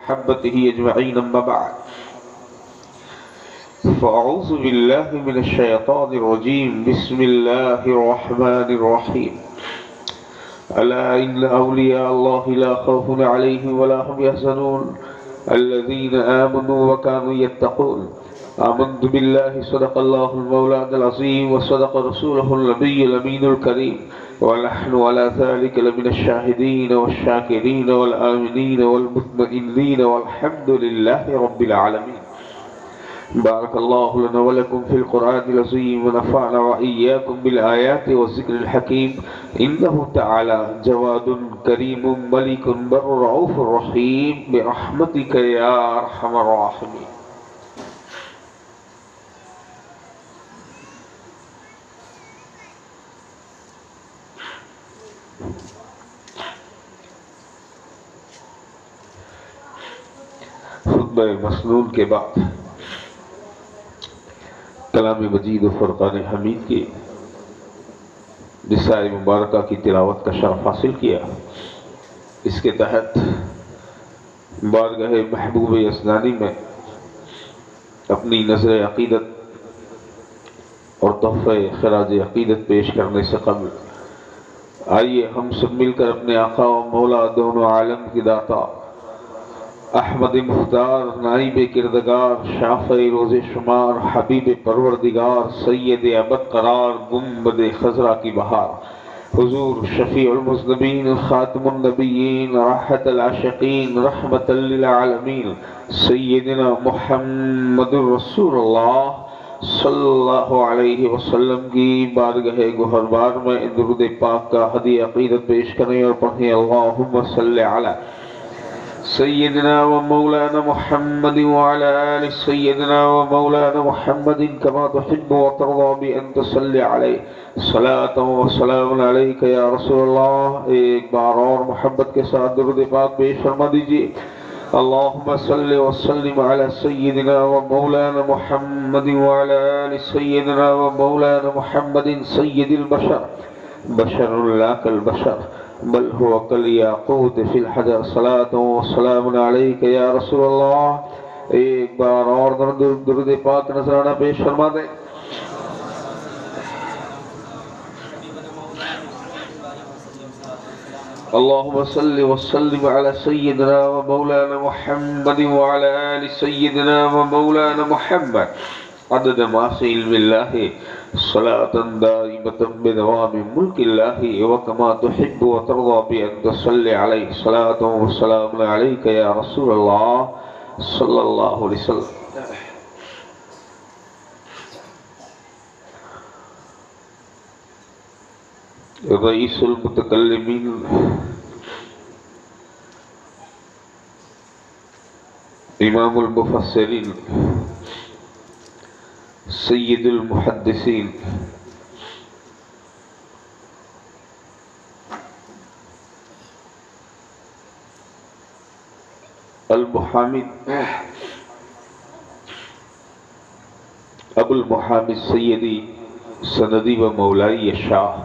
محبته أجمعين أما بعد فأعوذ بالله من الشيطان الرجيم بسم الله الرحمن الرحيم ألا إن أولياء الله لا خوف عليهم ولا هم يحزنون الذين آمنوا وكانوا يتقون آمنت بالله صدق الله المولى العظيم وصدق رسوله النبي الأمين الكريم ونحن على ذلك لمن الشاهدين والشاكرين والآمنين والمطمئنين والحمد لله رب العالمين. بارك الله لنا ولكم في القرآن العظيم ونفعنا وإياكم بالآيات والذكر الحكيم إنه تعالى جواد كريم ملك بر رؤوف رحيم برحمتك يا أرحم الراحمين. خطبہ مسنون کے بعد کلام مجید و فرقان حمید کی رسالہ مبارکہ کی تلاوت کا شرف حاصل کیا. اس کے تحت بارگاہ محبوب اسنانی میں اپنی نظر عقیدت اور تحفہ خراج عقیدت پیش کرنے سے قبل آئیے ہم سب مل کر اپنے آقا و مولا دونوں عالم کی داتا احمد مختار نائب کردگار شافع روز شمار حبیب پروردگار سید ابد قرار گنبد خضرا کی بہار حضور شفیع المذنبین خاتم النبیین راحت العاشقین رحمت للعالمین سیدنا محمد رسول اللہ صلی اللہ علیہ وسلم کی بارگاہ گہربار میں درود پاک کا ہدیہ عقیدت پیش کریں اور پڑھیں اللہم صلی علی سيدنا ومولانا محمد وعلى آل سيدنا ومولانا محمد كما تحب وترضى بأن تصلي عليه صلاة وسلام عليك يا رسول الله. ایک بار اور محبت کے ساتھ درود پاک پیش فرما دیجئے. اللهم صل وسلم على سيدنا ومولانا محمد وعلى آل سيدنا ومولانا محمد سيد البشر بشر لا كالبشر بل هو كالياقوت في الحجر صلاة وسلام عليك يا رسول اللہ. ایک بار اور درود پاک نذرانہ پیش فرما دیں. اللهم صل وسلم على سيدنا ومولانا محمد وعلى آل سيدنا ومولانا محمد عدد ما في علم الله صلاة دائمة بدوام ملك الله وكما تحب وترضى بأن تصلي عليه صلاة وسلام عليك يا رسول الله صلى الله عليه وسلم. رئیس المتکلمین امام المفسرین سید المحدثین المحامد ابو المحامد سیدی سندی و مولائی شاہ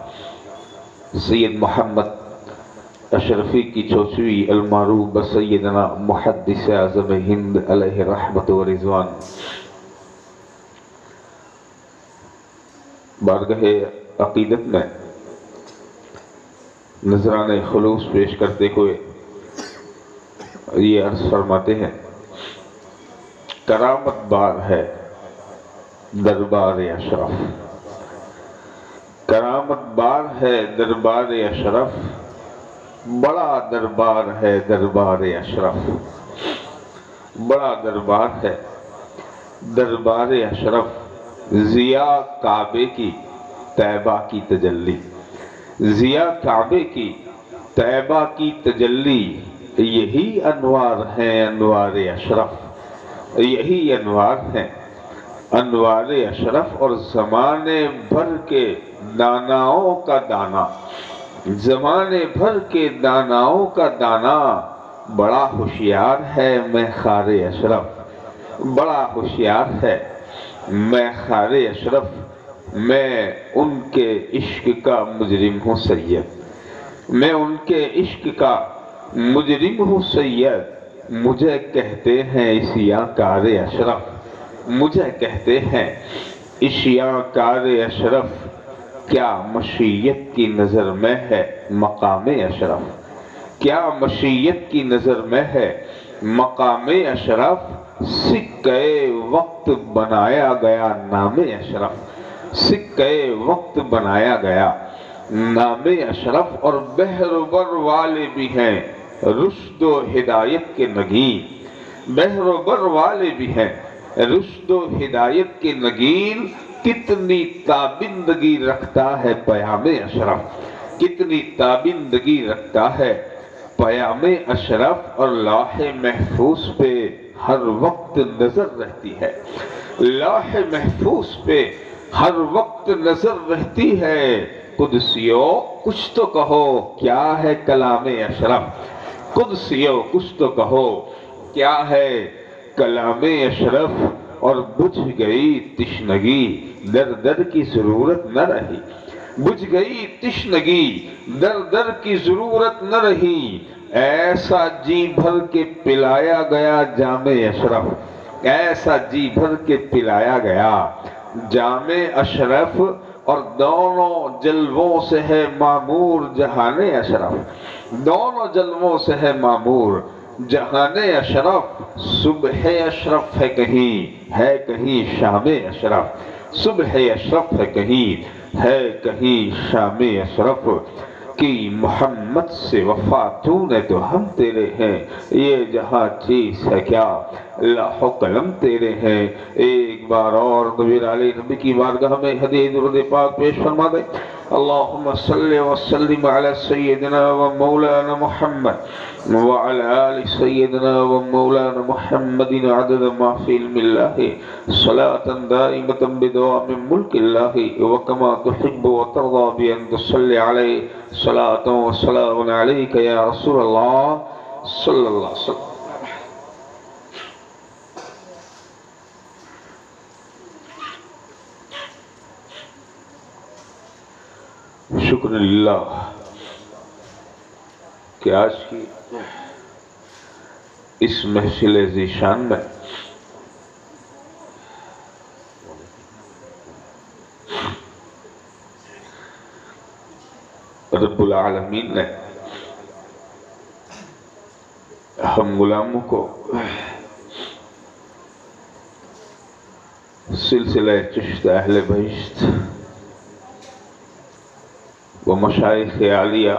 سید محمد اشرفی کی چوچوی المعروف بسیدنا محدث اعظم ہند علیہ رحمت و رضوان. بارگاہ عقیدت میں نذرانہ خلوص پیش کرتے ہوئے یہ عرض فرماتے ہیں کرامت بار ہے دربار اشرف. کرامت بار ہے دربار اشرف بڑا دربار ہے دربار اشرف. بڑا دربار ہے دربار اشرف. ضیاء کعبے کی طیبہ کی تجلی. ضیاء کعبے کی طیبہ کی تجلی یہی انوار ہیں انوار اشرف. یہی انوار ہیں انوار اشرف. اور زمانے بھر کے داناؤں کا دانا زمانے بھر کے داناؤں کا دانا بڑا ہوشیار ہے میخار اشرف. بڑا ہوشیار ہے میخار اشرف. میں ان کے عشق کا مجرم ہوں سید. میں ان کے عشق کا مجرم ہوں سید. مجھے کہتے ہیں اشیاء کار اشرف، مجھے کہتے ہیں اشیاء کار اشرف، کیا مشیت کی نظر میں ہے مقام اشرف، کیا مشیت کی نظر میں ہے مقام اشرف، سکے وقت بنایا گیا نام اشرف، سکے وقت بنایا گیا نام اشرف، اور بحر و بر والے بھی ہیں رشد و ہدایت کے نگین، بحر و بر والے بھی ہیں رشد و ہدایت کے نگین، کتنی تابندگی رکھتا ہے پیام اشرف، کتنی تابندگی رکھتا ہے پیام اشرف، اور لوح محفوظ پہ ہر وقت نظر رہتی ہے، لوح محفوظ پہ ہر وقت نظر رہتی ہے، قدسیو کچھ تو کہو کیا ہے کلام اشرف، قدسیو کچھ تو کہو کیا ہے کلام اشرف، اور بجھ گئی تشنگی در در کی ضرورت نہ رہی، بجھ گئی تشنگی در در کی ضرورت نہ رہی، ایسا جی بھر کے پلایا گیا جام اشرف، ایسا جی بھر کے پلایا گیا جام اشرف، اور دونوں جلووں سے ہے معمور جہان اشرف، دونوں جلووں سے ہے معمور جہان اشرف، صبح اشرف ہے کہیں شام اشرف، صبح اشرف ہے کہیں شام اشرف، کی محمد سے وفا تو نے تو ہم تیرے ہیں، یہ جہاں چیز ہے کیا لوح و قلم تیرے ہیں، ایک بار اور نبی علیہ نبی کی بارگاہ میں حدیث درود پاک پیش فرما دیں، اللہم صلی وسلم علی سیدنا و مولانا محمد وعلى آل سيدنا ومولانا محمد عدد ما في علم الله صلاة دائمة بدوام ملك الله وكما تحب وترضى بأن تصلي عليه صلاة وسلام عليك يا رسول الله صلى الله عليه وسلم. شکر اللہ کہ آج کی اس محفل ذیشان میں رب العالمین نے ہم غلاموں کو سلسلہ چشت اہل بہشت و مشائخ عالیہ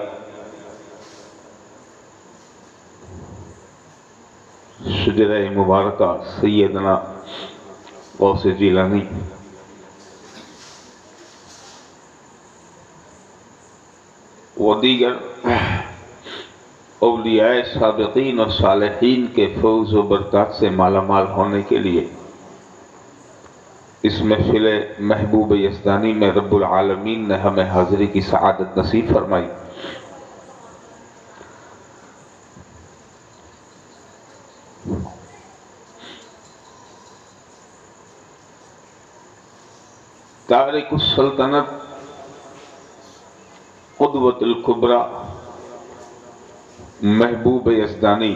شجرہ مبارکہ سیدنا غوث جیلانی و دیگر اولیاء سابقین اور صالحین کے فوز و برکات سے مالا مال ہونے کے لیے اس محفل محبوب یزدانی میں رب العالمین نے ہمیں حاضری کی سعادت نصیب فرمائی. تارک السلطنت قدوۃ الکبریٰ محبوب یزدانی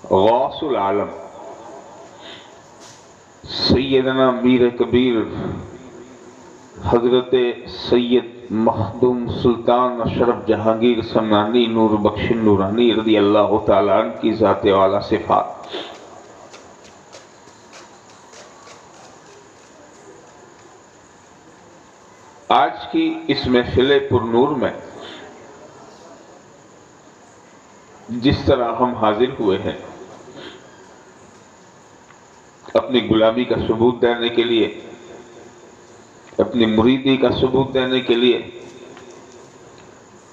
غوث العالم سیدنا میر کبیر حضرت سید مخدوم سلطان اشرف جہانگیر سمنانی نور بخش نورانی رضی اللہ تعالیٰ عنہ کی ذات والا صفات، آج کی اس محفل پر نور میں جس طرح ہم حاضر ہوئے ہیں اپنی غلامی کا ثبوت دینے کے لیے، اپنی مریدی کا ثبوت دینے کے لیے،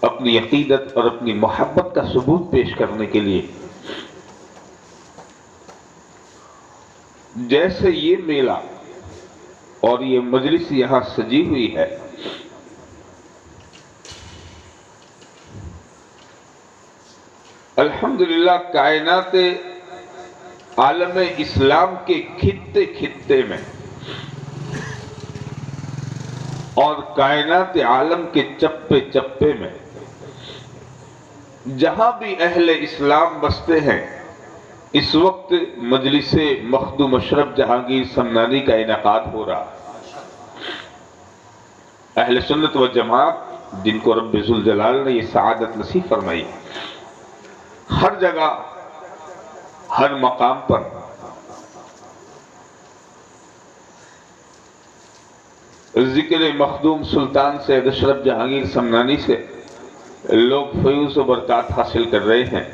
اپنی عقیدت اور اپنی محبت کا ثبوت پیش کرنے کے لیے، جیسے یہ میلہ اور یہ مجلس یہاں سجی ہوئی ہے، الحمدللہ کائنات عالم اسلام کے خطے خطے میں اور کائنات عالم کے چپے چپے میں جہاں بھی اہل اسلام بستے ہیں اس وقت مجلس مخدوم اشرف جہانگیر سمنانی کا انعقاد ہو رہا. اہل سنت و جماعت جن کو رب ذوالجلال نے یہ سعادت نصیب فرمائی، ہر جگہ ہر مقام پر ذکر مخدوم سلطان سید اشرف جہانگیر سمنانی سے لوگ فیوز و برکات حاصل کر رہے ہیں.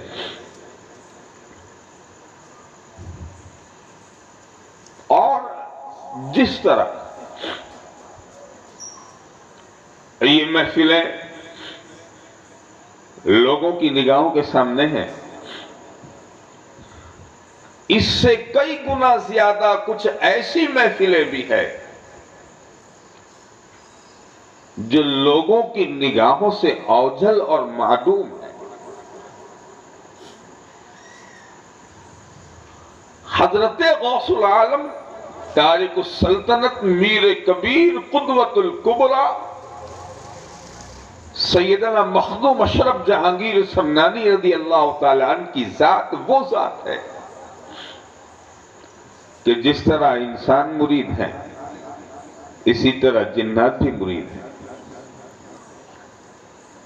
اور جس طرح یہ محفلیں لوگوں کی نگاہوں کے سامنے ہیں، اس سے کئی گنا زیادہ کچھ ایسی محفلیں بھی ہیں جو لوگوں کی نگاہوں سے اوجھل اور معدوم ہے. حضرت غوث العالم تارک السلطنت میر کبیر قدوۃ الکبریٰ سیدنا مخدوم اشرف جہانگیر سمنانی رضی اللہ تعالیٰ عنہ کی ذات وہ ذات ہے کہ جس طرح انسان مرید ہیں اسی طرح جنات بھی مرید ہیں.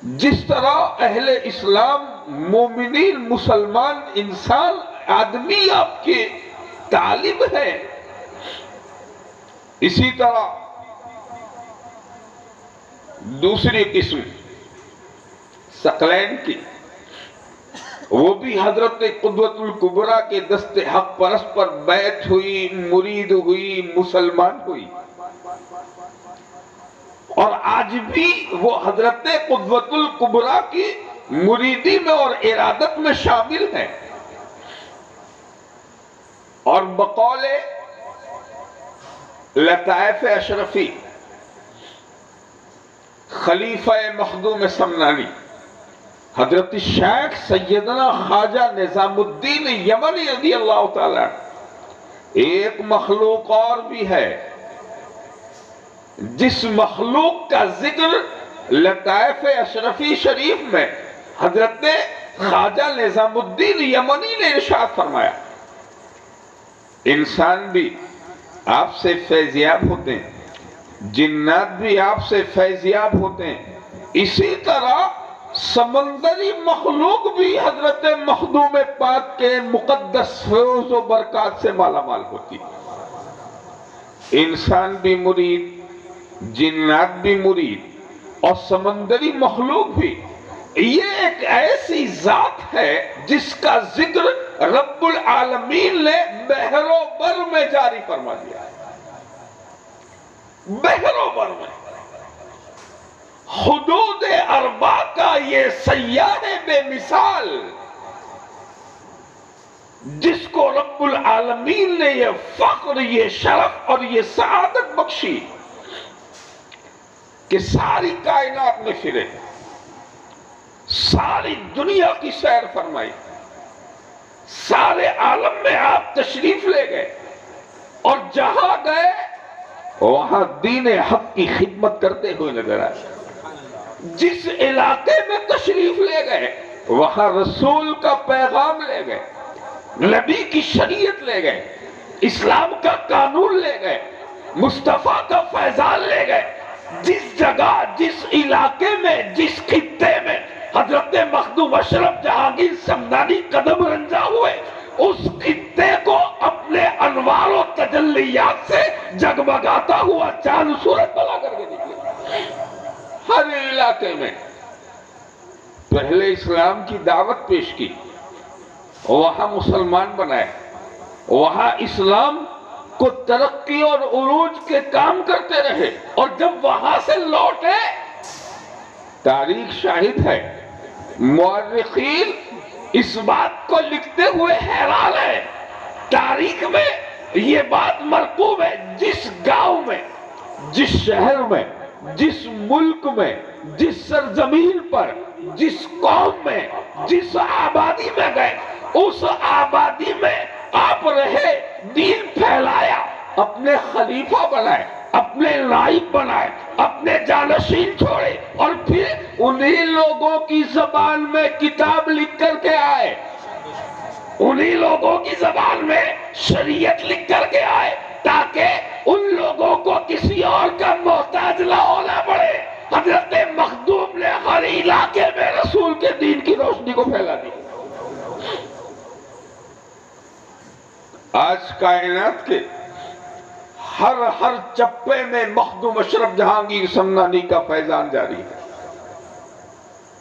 جس طرح اہل اسلام مومنین مسلمان انسان آدمی آپ کے طالب ہے، اسی طرح دوسری قسم ثقلین کی وہ بھی حضرت قدوۃ الکبریٰ کے دست حق پرست پر بیعت ہوئی، مرید ہوئی، مسلمان ہوئی، اور آج بھی وہ حضرت قدوۃ الکبریٰ کی مریدی میں اور ارادت میں شامل ہیں. اور بقول لطائف اشرفی خلیفہ مخدوم سمنانی حضرت شیخ سیدنا خواجہ نظام الدین یمنی رضی اللہ تعالیٰ، ایک مخلوق اور بھی ہے جس مخلوق کا ذکر لطائف اشرفی شریف میں حضرت خواجہ نظام الدین یمنی نے ارشاد فرمایا، انسان بھی آپ سے فیضیاب ہوتے ہیں، جنات بھی آپ سے فیضیاب ہوتے ہیں، اسی طرح سمندری مخلوق بھی حضرت مخدوم پاک کے مقدس فیض و برکات سے مالا مال ہوتی. انسان بھی مرید، جنات بھی مرید، اور سمندری مخلوق بھی. یہ ایک ایسی ذات ہے جس کا ذکر رب العالمین نے بحر و بر میں جاری فرما دیا ہے. بحر و بر میں حدود اربع کا یہ سیاح بے مثال جس کو رب العالمین نے یہ فخر، یہ شرف اور یہ سعادت بخشی کہ ساری کائنات میں پھرے، ساری دنیا کی سیر فرمائی، سارے عالم میں آپ تشریف لے گئے، اور جہاں گئے وہاں دین حق کی خدمت کرتے ہوئے نظر آئے. جس علاقے میں تشریف لے گئے وہاں رسول کا پیغام لے گئے، نبی کی شریعت لے گئے، اسلام کا قانون لے گئے، مصطفیٰ کا فیضان لے گئے. جس جگہ، جس علاقے میں، جس خطے میں حضرت مخدوم اشرف جہانگیر سمنانی قدم رنجا ہوئے، اس خطے کو اپنے انوار و تجلیات سے جگمگاتا ہوا چاند سورج بنا کر کے نکلے. ہر علاقے میں پہلے اسلام کی دعوت پیش کی، وہاں مسلمان بنائے، وہاں اسلام کو ترقی اور عروج کے کام کرتے رہے، اور جب وہاں سے لوٹے تاریخ شاہد ہے، مورخین اس بات کو لکھتے ہوئے حیران ہے. تاریخ میں یہ بات مرقوم ہے، جس گاؤں میں، جس شہر میں، جس ملک میں، جس سرزمین پر، جس قوم میں، جس آبادی میں گئے، اس آبادی میں آپ رہے، دین پھیلایا، اپنے خلیفہ بنائے، اپنے نائب بنائے، اپنے جانشین چھوڑے، اور پھر ان انہی لوگوں کی زبان میں کتاب لکھ کر کے آئے، انہی لوگوں کی زبان میں شریعت لکھ کر کے آئے، تاکہ ان لوگوں کو کسی اور کا محتاج نہ ہونا پڑے۔ حضرت مخدوم نے ہر علاقے میں رسول کے دین کی روشنی کو پھیلا دی۔ آج کائنات کے ہر چپے میں مخدوم اشرف جہانگیر سمنانی کا فیضان جاری ہے،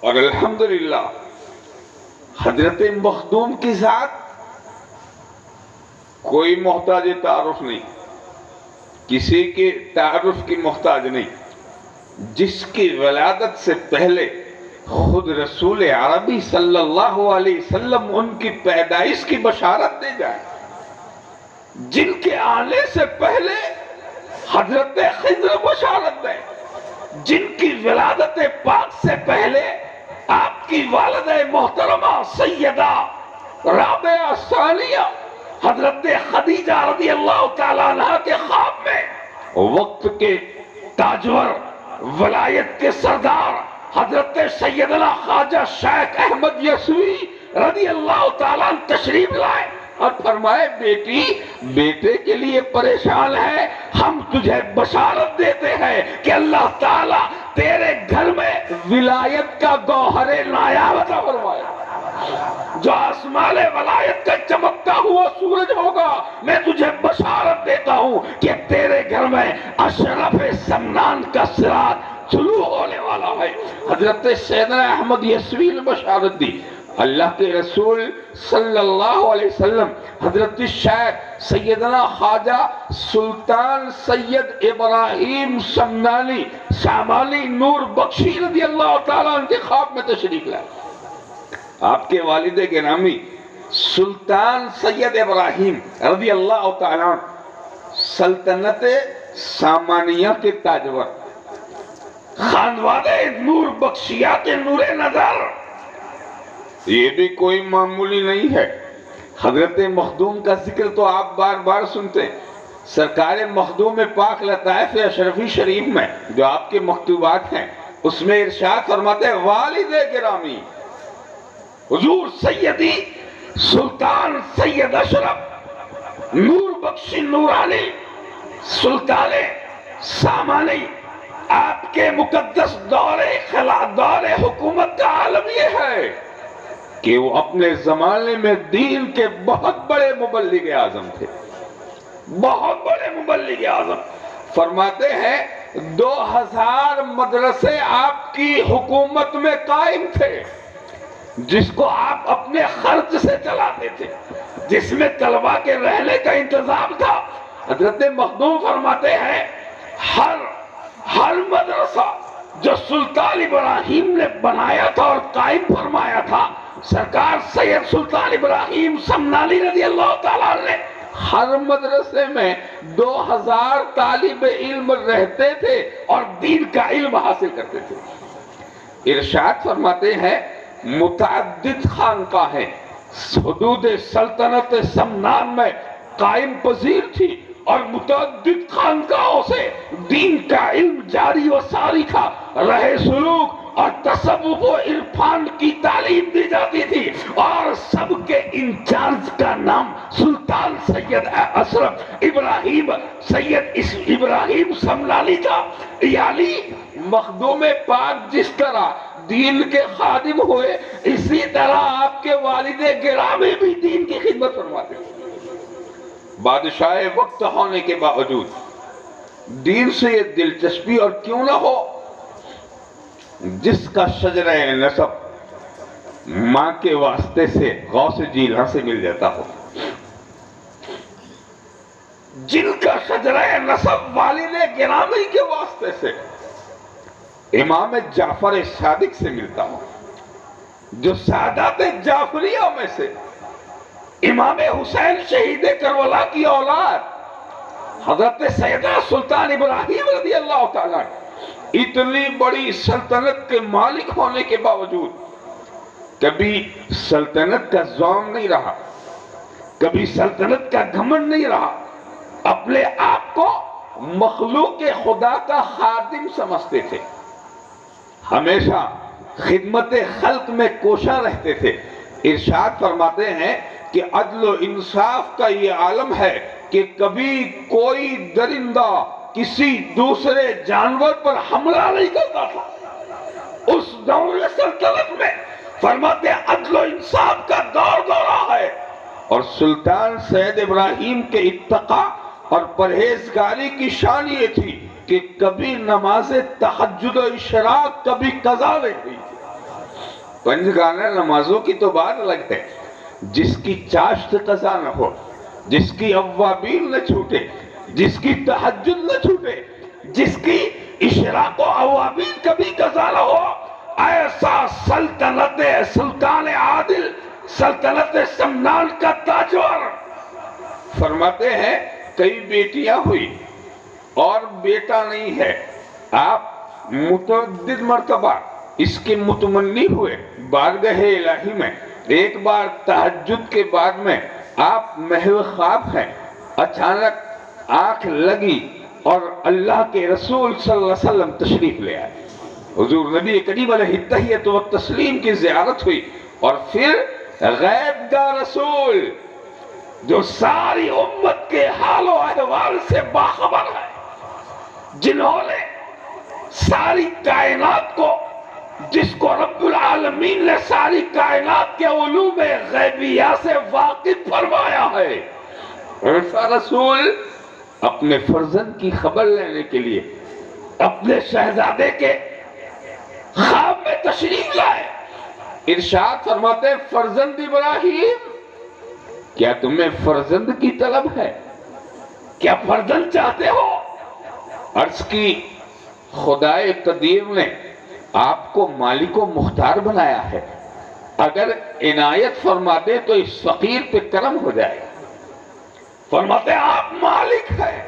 اور الحمدللہ حضرت مخدوم کی ذات کوئی محتاج تعارف نہیں، کسی کے تعارف کی محتاج نہیں، جس کی ولادت سے پہلے خود رسول عربی صلی اللہ علیہ وسلم ان کی پیدائش کی بشارت دے جائے، جن کے آنے سے پہلے حضرت خضر بشارت دیں، جن کی ولادت پاک سے پہلے آپ کی والدہ محترمہ سیدہ رابعہ ثانیہ حضرت خدیجہ رضی اللہ تعالیٰ عنہ کے خواب میں وقت کے تاجور، ولایت کے سردار حضرت سیدنا خواجہ شیخ احمد یسوی رضی اللہ تعالیٰ عنہ تشریف لائے اور فرمائے، بیٹی بیٹے کے لیے پریشان ہے، ہم تجھے بشارت دیتے ہیں کہ اللہ تعالیٰ تیرے گھر میں ولایت کا گوہر نایاب عطا فرمائے، جو آسمان ولایت کا چمکتا ہوا سورج ہوگا۔ میں تجھے بشارت دیتا ہوں کہ تیرے گھر میں اشرف سمنان کا سراج طلوع ہونے والا ہے۔ حضرت سیدنا احمد یسوی نے بشارت دی۔ اللہ کے رسول صلی اللہ علیہ وسلم حضرت شیخ سیدنا خواجہ سلطان سید ابراہیم سمنانی سامانی نور بخشی رضی اللہ تعالیٰ عنہ کے خواب میں تشریف لائے۔ آپ کے والد گرامی سلطان سید ابراہیم رضی اللہ تعالیٰ عنہ سلطنت سامانیہ کے تاجور، خانوادہ نور بخشیات نور نظر، یہ بھی کوئی معمولی نہیں ہے۔ حضرت مخدوم کا ذکر تو آپ بار بار سنتے ہیں۔ سرکار مخدوم پاک لطائف اشرفی شریف میں جو آپ کے مکتوبات ہیں، اس میں ارشاد فرماتے ہیں، والد گرامی حضور سیدی سلطان سید اشرف نور بخش نورانی سلطان سامانی، آپ کے مقدس دور حکومت کا عالم یہ ہے کہ وہ اپنے زمانے میں دین کے بہت بڑے مبلغ اعظم تھے، بہت بڑے مبلغ اعظم۔ فرماتے ہیں 2000 مدرسے آپ کی حکومت میں قائم تھے، جس کو آپ اپنے خرچ سے چلاتے تھے، جس میں طلبہ کے رہنے کا انتظام تھا۔ حضرت مخدوم فرماتے ہیں ہر مدرسہ جو سلطان ابراہیم نے بنایا تھا اور قائم فرمایا تھا، سرکار سید سلطان ابراہیم سمنانی رضی اللہ تعالیٰ نے ہر مدرسے میں 2000 طالب علم رہتے تھے اور دین کا علم حاصل کرتے تھے۔ ارشاد فرماتے ہیں متعدد خانقاہیں حدود سلطنت سمنان میں قائم پذیر تھی، اور متعدد خانقاہوں سے دین کا علم جاری و ساری تھا، رہے سلوک اور تصوف و عرفان کی تعلیم دی جاتی تھی، اور سب کے انچارج کا نام سلطان سید اشرف ابراہیم سید ابراہیم سمنانی تھا۔ یعنی مخدوم پاک جس طرح دین کے خادم ہوئے، اسی طرح آپ کے والد گرامی بھی دین کی خدمت فرماتے ہیں۔ بادشاہ وقت ہونے کے باوجود دین سے یہ دلچسپی اور کیوں نہ ہو، جس کا شجرہ نسب ماں کے واسطے سے غوث جیلان سے مل جاتا ہو، جن کا شجرہ نسب والد گرامی کے واسطے سے امام جعفر صادق سے ملتا ہو، جو سادات جعفریہ میں سے امام حسین شہید کربلا کی اولاد حضرت سیدنا سلطان ابراہیم رضی اللہ تعالیٰ اتنی بڑی سلطنت کے مالک ہونے کے باوجود کبھی سلطنت کا ذوق نہیں رہا، کبھی سلطنت کا گھمنڈ نہیں رہا، اپنے آپ کو مخلوق خدا کا خادم سمجھتے تھے۔ ہمیشہ خدمت خلق میں کوشاں رہتے تھے۔ ارشاد فرماتے ہیں کہ عدل و انصاف کا یہ عالم ہے کہ کبھی کوئی درندہ کسی دوسرے جانور پر حملہ نہیں کرتا تھا۔ اس دور سلطنت میں فرماتے ہیں عدل و انصاف کا دور دورہ ہے، اور سلطان سید ابراہیم کے اتقاء اور پرہیزگاری کی شان یہ تھی کہ کبھی نماز تہجد و اشراق کبھی قضا نہیں ہوئی تھی۔ پنجگانہ نمازوں کی تو بات الگ ہے، جس کی چاشت قضا نہ ہو، جس کی اوابین نہ چھوٹے، جس کی تہجد نہ چھوٹے، جس کی اشراق و اوابین کبھی قضا نہ ہو، ایسا سلطنت سلطان عادل، سلطنت سمنان کا تاجور۔ فرماتے ہیں کئی بیٹیاں ہوئی اور بیٹا نہیں ہے، آپ متعدد مرتبہ اس کے متمنی ہوئے بارگاہ الہی میں۔ ایک بار تہجد کے بعد میں آپ محو خواب ہیں، اچانک آنکھ لگی اور اللہ کے رسول صلی اللہ علیہ وسلم تشریف لے آئے۔ حضور نبی کریم علیہ التحیۃ و تسلیم کی زیارت ہوئی، اور پھر غیب کا رسول جو ساری امت کے حال و احوال سے باخبر ہے، جنہوں نے ساری کائنات کو، جس کو رب العالمین نے ساری کائنات کے علوم غیبیہ سے واقف فرمایا ہے، ایسا رسول اپنے فرزند کی خبر لینے کے لیے اپنے شہزادے کے خواب میں تشریف لائے۔ ارشاد فرماتے ہیں فرزند ابراہیم، کیا تمہیں فرزند کی طلب ہے؟ کیا فرزند چاہتے ہو؟ عرض کی خدائے قدیر نے آپ کو مالک و مختار بنایا ہے، اگر عنایت فرما دے تو اس فقیر پہ کرم ہو جائے۔ فرماتے ہیں آپ مالک ہیں۔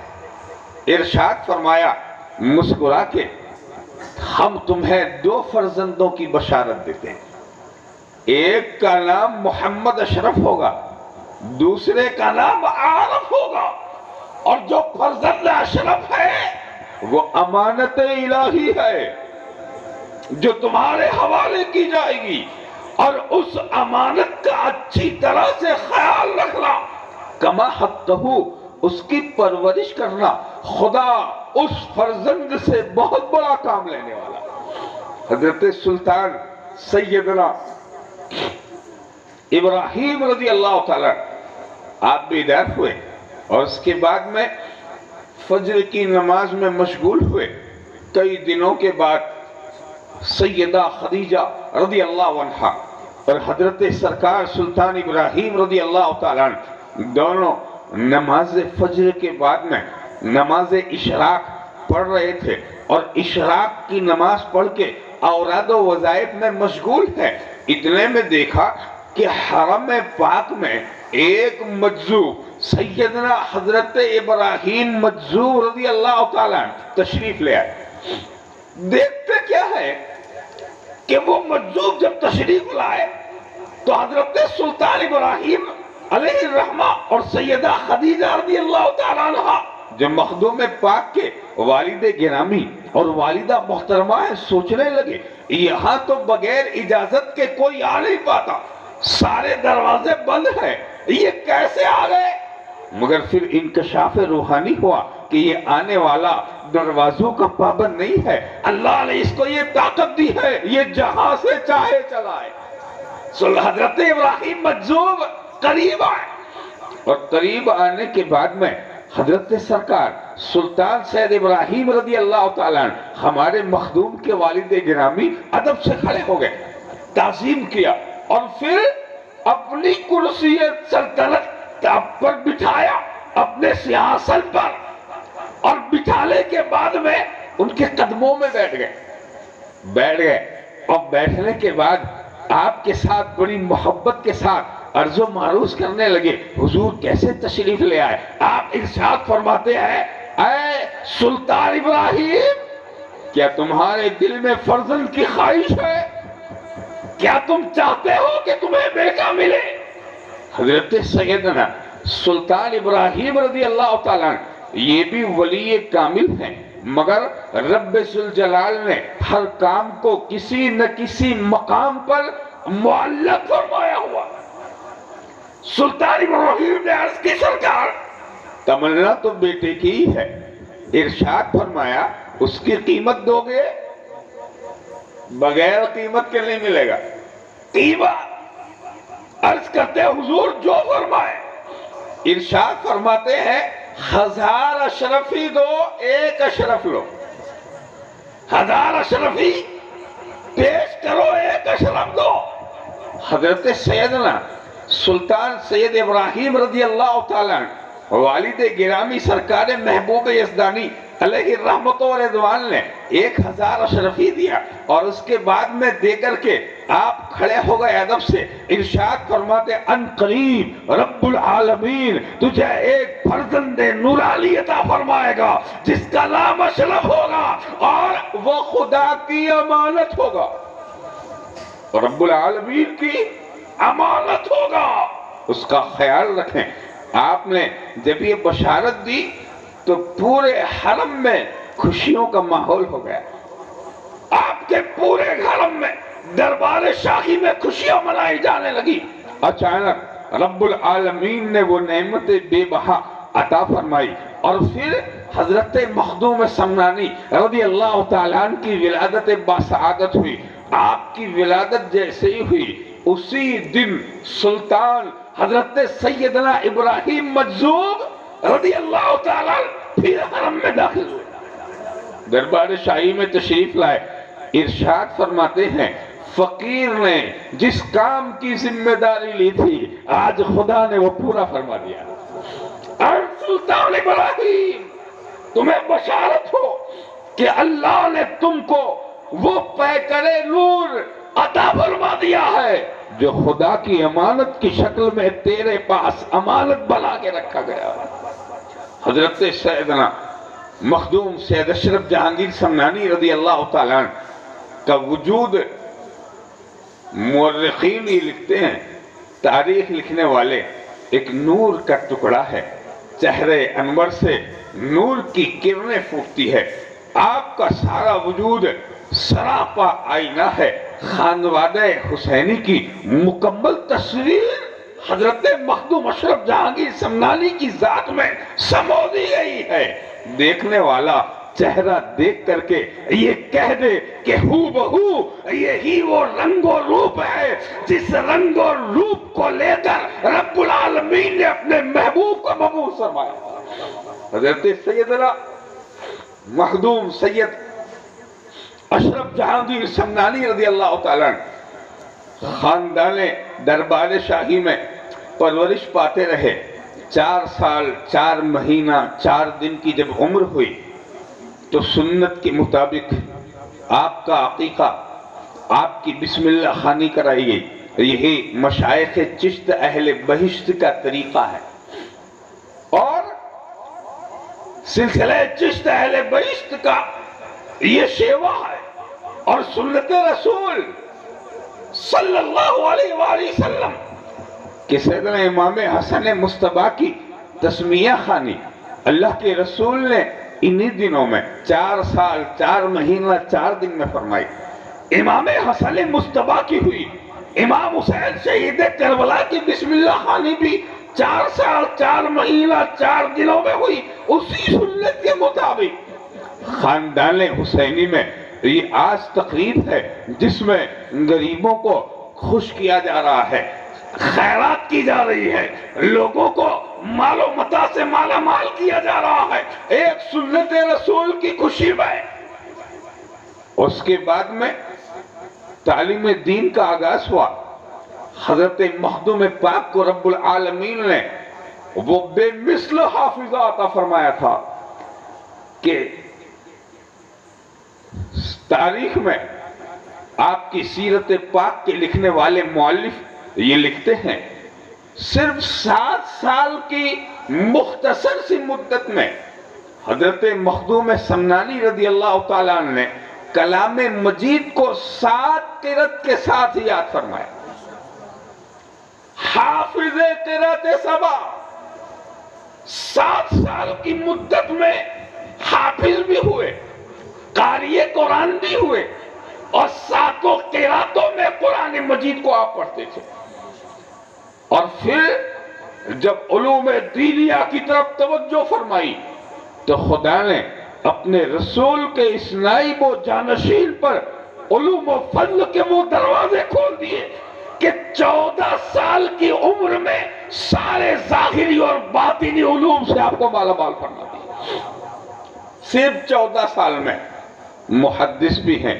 ارشاد فرمایا مسکرا کے، ہم تمہیں 2 فرزندوں کی بشارت دیتے ہیں، ایک کا نام محمد اشرف ہوگا، دوسرے کا نام عارف ہوگا، اور جو فرزند اشرف ہے وہ امانت الہی ہے جو تمہارے حوالے کی جائے گی، اور اس امانت کا اچھی طرح سے خیال رکھنا، کما حقہ اس کی پرورش کرنا، خدا اس فرزند سے بہت بڑا کام لینے والا۔ حضرت سلطان سیدنا ابراہیم رضی اللہ تعالیٰ آپ بیدار ہوئے، اور اس کے بعد میں فجر کی نماز میں مشغول ہوئے۔ کئی دنوں کے بعد سیدہ خدیجہ رضی اللہ عنہا اور حضرت سرکار سلطان ابراہیم رضی اللہ تعالیٰ دونوں نماز فجر کے بعد میں نماز اشراق پڑھ رہے تھے، اور اشراق کی نماز پڑھ کے اوراد و وظائف میں مشغول ہے۔ اتنے میں دیکھا کہ حرم پاک میں ایک مجذوب سیدنا حضرت ابراہیم مجذوب رضی اللہ تعالیٰ تشریف لے آئے۔ دیکھتے کیا ہے کہ وہ مجذوب جب تشریف لائے تو حضرت سلطان ابراہیم علیہ الرحمہ اور سیدہ خدیجہ رضی اللہ تعالیٰ عنہ جو مخدوم پاک کے والد گرامی اور والدہ محترمہ ہیں، سوچنے لگے یہاں تو بغیر اجازت کے کوئی آ نہیں پاتا، سارے دروازے بند ہیں، یہ کیسے آ گئے؟ مگر پھر انکشاف روحانی ہوا کہ یہ آنے والا دروازوں کا پابند نہیں ہے، اللہ نے اس کو یہ طاقت دی ہے، یہ جہاں سے چاہے چلائے۔ حضرت ابراہیم مجذوب قریب آئے، اور قریب آنے کے بعد میں حضرت سرکار سلطان سید ابراہیم رضی اللہ تعالیٰ ہمارے مخدوم کے والد گرامی ادب سے کھڑے ہو گئے، تعظیم کیا، اور پھر اپنی کرسی سلطنت پر بٹھایا، اپنے سیاست پر، اور بٹھانے کے بعد میں ان کے قدموں میں بیٹھ گئے، اور بیٹھنے کے بعد آپ کے ساتھ بڑی محبت کے ساتھ عرض و معروض کرنے لگے، حضور کیسے تشریف لے آئے؟ آپ ارشاد فرماتے ہیں اے سلطان ابراہیم، کیا تمہارے دل میں فرزند کی خواہش ہے؟ کیا تم چاہتے ہو کہ تمہیں بیٹا ملے؟ حضرت سیدنا سلطان ابراہیم رضی اللہ تعالیٰ یہ بھی ولی کامل ہیں، مگر رب ذوالجلال نے ہر کام کو کسی نہ کسی مقام پر معلق فرمایا ہوا۔ سلطان ابراہیم نے عرض کی سرکار تمنا تو بیٹے کی ہی ہے، ارشاد فرمایا اس کی قیمت دو گے؟ بغیر قیمت کے نہیں ملے گا۔ قیمت عرض کرتے حضور جو فرمائے، ارشاد فرماتے ہیں 1000 اشرفی دو، 1 اشرف لو۔ 1000 اشرفی پیش کرو، 1 اشرف دو۔ حضرت سیدنا سلطان سید ابراہیم رضی اللہ تعالیٰ عنہ والد گرامی سرکار محبوب یزدانی علیہ الرحمت و رضوان نے 1000 اشرفی دیا، اور اس کے بعد میں دے کر کے آپ کھڑے ہو گئے ادب سے، ارشاد فرماتے ان قریب رب العالمین تجھے ایک فرزند نورانی عطا فرمائے گا جس کا نام اشرف ہوگا اور وہ خدا کی امانت ہوگا، رب العالمین کی امانت ہوگا، اس کا خیال رکھیں۔ آپ نے جب یہ بشارت دی تو پورے حرم میں خوشیوں کا ماحول ہو گیا، آپ کے پورے حرم میں دربار شاہی میں خوشیاں منائی جانے لگی۔ اچانک رب العالمین نے وہ نعمت بے بہا عطا فرمائی، اور پھر حضرت مخدوم سمنانی رضی اللہ تعالیٰ عنہ کی ولادت باسعادت ہوئی۔ آپ کی ولادت جیسے ہی ہوئی اسی دن سلطان حضرت سیدنا ابراہیم مجذوب رضی اللہ تعالیٰ پھر حرم میں داخل ہوئے، دربار شاہی میں تشریف لائے۔ ارشاد فرماتے ہیں فقیر نے جس کام کی ذمہ داری لی تھی آج خدا نے وہ پورا فرما دیا۔ اور سلطان ابراہیم تمہیں بشارت ہو کہ اللہ نے تم کو وہ پیکر نور عطا فرما دیا ہے جو خدا کی امانت کی شکل میں تیرے پاس امانت بنا کے رکھا گیا۔ حضرت سیدنا مخدوم سید اشرف جہانگیر سمنانی رضی اللہ تعالیٰ عنہ کا وجود مورخین یہ لکھتے ہیں، تاریخ لکھنے والے، ایک نور کا ٹکڑا ہے، چہرے انور سے نور کی کرنیں پھوٹتی ہے، آپ کا سارا وجود سراپا آئینہ ہے۔ خانوادہ حسینی کی مکمل تصویر حضرت مخدوم اشرف جہانگیر سمنانی کی ذات میں سمو دی گئی ہے۔ دیکھنے والا چہرہ دیکھ کر کے یہ کہہ دے کہ ہو بہو یہی وہ رنگ و روپ ہے جس رنگ و روپ کو لے کر رب العالمین نے اپنے محبوب کو مبعوث فرمایا۔ حضرت سیدنا مخدوم سید اشرف جہانگیر سمنانی رضی اللہ تعالیٰ خاندان دربار شاہی میں پرورش پاتے رہے۔ 4 سال 4 مہینہ 4 دن کی جب عمر ہوئی تو سنت کے مطابق آپ کا عقیقہ، آپ کی بسم اللہ خوانی کرائی گئی۔ یہی مشائخ چشت اہل بہشت کا طریقہ ہے، اور سلسلہ چشت اہل بہشت کا یہ شیوہ ہے، اور سنت رسول صلی اللہ علیہ وآلہ وسلم کہ سیدنا امام حسن مصطفیٰ کی تسمیہ خوانی اللہ کے رسول نے انہی دنوں میں 4 سال 4 مہینہ 4 دن میں فرمائی۔ امام حسن مصطفیٰ کی ہوئی، امام حسین شہید کربلا کی بسم اللہ خوانی بھی 4 سال 4 مہینہ 4 دنوں میں ہوئی، اسی سنت کے مطابق۔ خاندان حسینی میں یہ آج تقریب ہے جس میں غریبوں کو خوش کیا جا رہا ہے، خیرات کی جا رہی ہے، لوگوں کو مال و متاع سے مالا مال کیا جا رہا ہے، ایک سنت رسول کی خوشی میں۔ اس کے بعد میں تعلیم دین کا آغاز ہوا۔ حضرت مخدوم پاک کو رب العالمین نے وہ بے مثل حافظہ عطا فرمایا تھا کہ تاریخ میں آپ کی سیرت پاک کے لکھنے والے مؤلف یہ لکھتے ہیں صرف 7 سال کی مختصر سی مدت میں حضرت مخدوم سمنانی رضی اللہ تعالیٰ عنہ نے کلام مجید کو 7 قرأت کے ساتھ یاد فرمایا۔ حافظ قرأت 7 سال کی مدت میں حافظ بھی ہوئے، قاری قرآن بھی ہوئے، اور ساتوں قراتوں میں قرآن مجید کو آپ پڑھتے تھے۔ اور پھر جب علوم دینیہ کی طرف توجہ فرمائی تو خدا نے اپنے رسول کے اس نائب و جانشین پر علوم و فضل کے وہ دروازے کھول دیے کہ 14 سال کی عمر میں سارے ظاہری اور باطنی علوم سے آپ کو مالا مال فرما دیا۔ صرف 14 سال میں محدث بھی ہیں،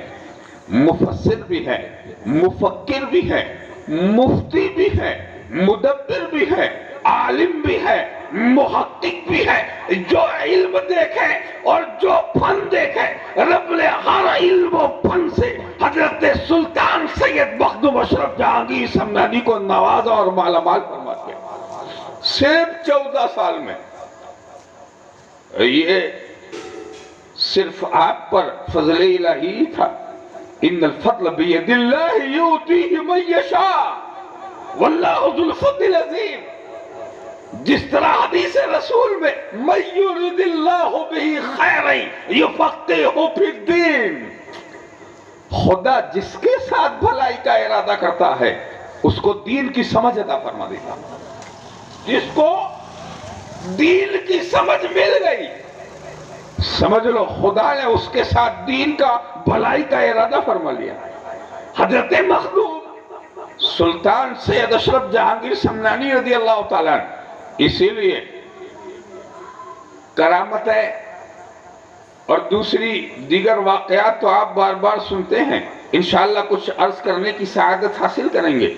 مفسر بھی ہیں، مفکر بھی ہیں، مفتی بھی ہیں، مدبر بھی ہیں، عالم بھی ہے، محقق بھی ہے۔ جو علم دیکھے اور جو فن دیکھے، رب نے ہر علم و فن سے حضرت سلطان سید مخدوم اشرف جہانگیر سمنانی کو نوازا اور مالا مال فرما دیا۔ صرف 14 سال میں۔ یہ صرف آپ پر فضل الہی تھا۔ ان الفضل بید اللہ یؤتیہ من یشاء واللہ ذو الفضل العظیم۔ جس طرح حدیث رسول میں من یرد اللہ بہ خیرا یفقہہ فی الدین، خدا جس کے ساتھ بھلائی کا ارادہ کرتا ہے اس کو دین کی سمجھ عطا فرما دیتا۔ جس کو دین کی سمجھ مل گئی، سمجھ لو خدا نے اس کے ساتھ دین کا بھلائی کا ارادہ فرما لیا۔ حضرت مخدوم سلطان سید اشرف جہانگیر سمنانی رضی اللہ تعالیٰ عنہ، اسی لیے کرامتیں اور دوسری دیگر واقعات تو آپ بار بار سنتے ہیں، انشاءاللہ کچھ عرض کرنے کی سعادت حاصل کریں گے،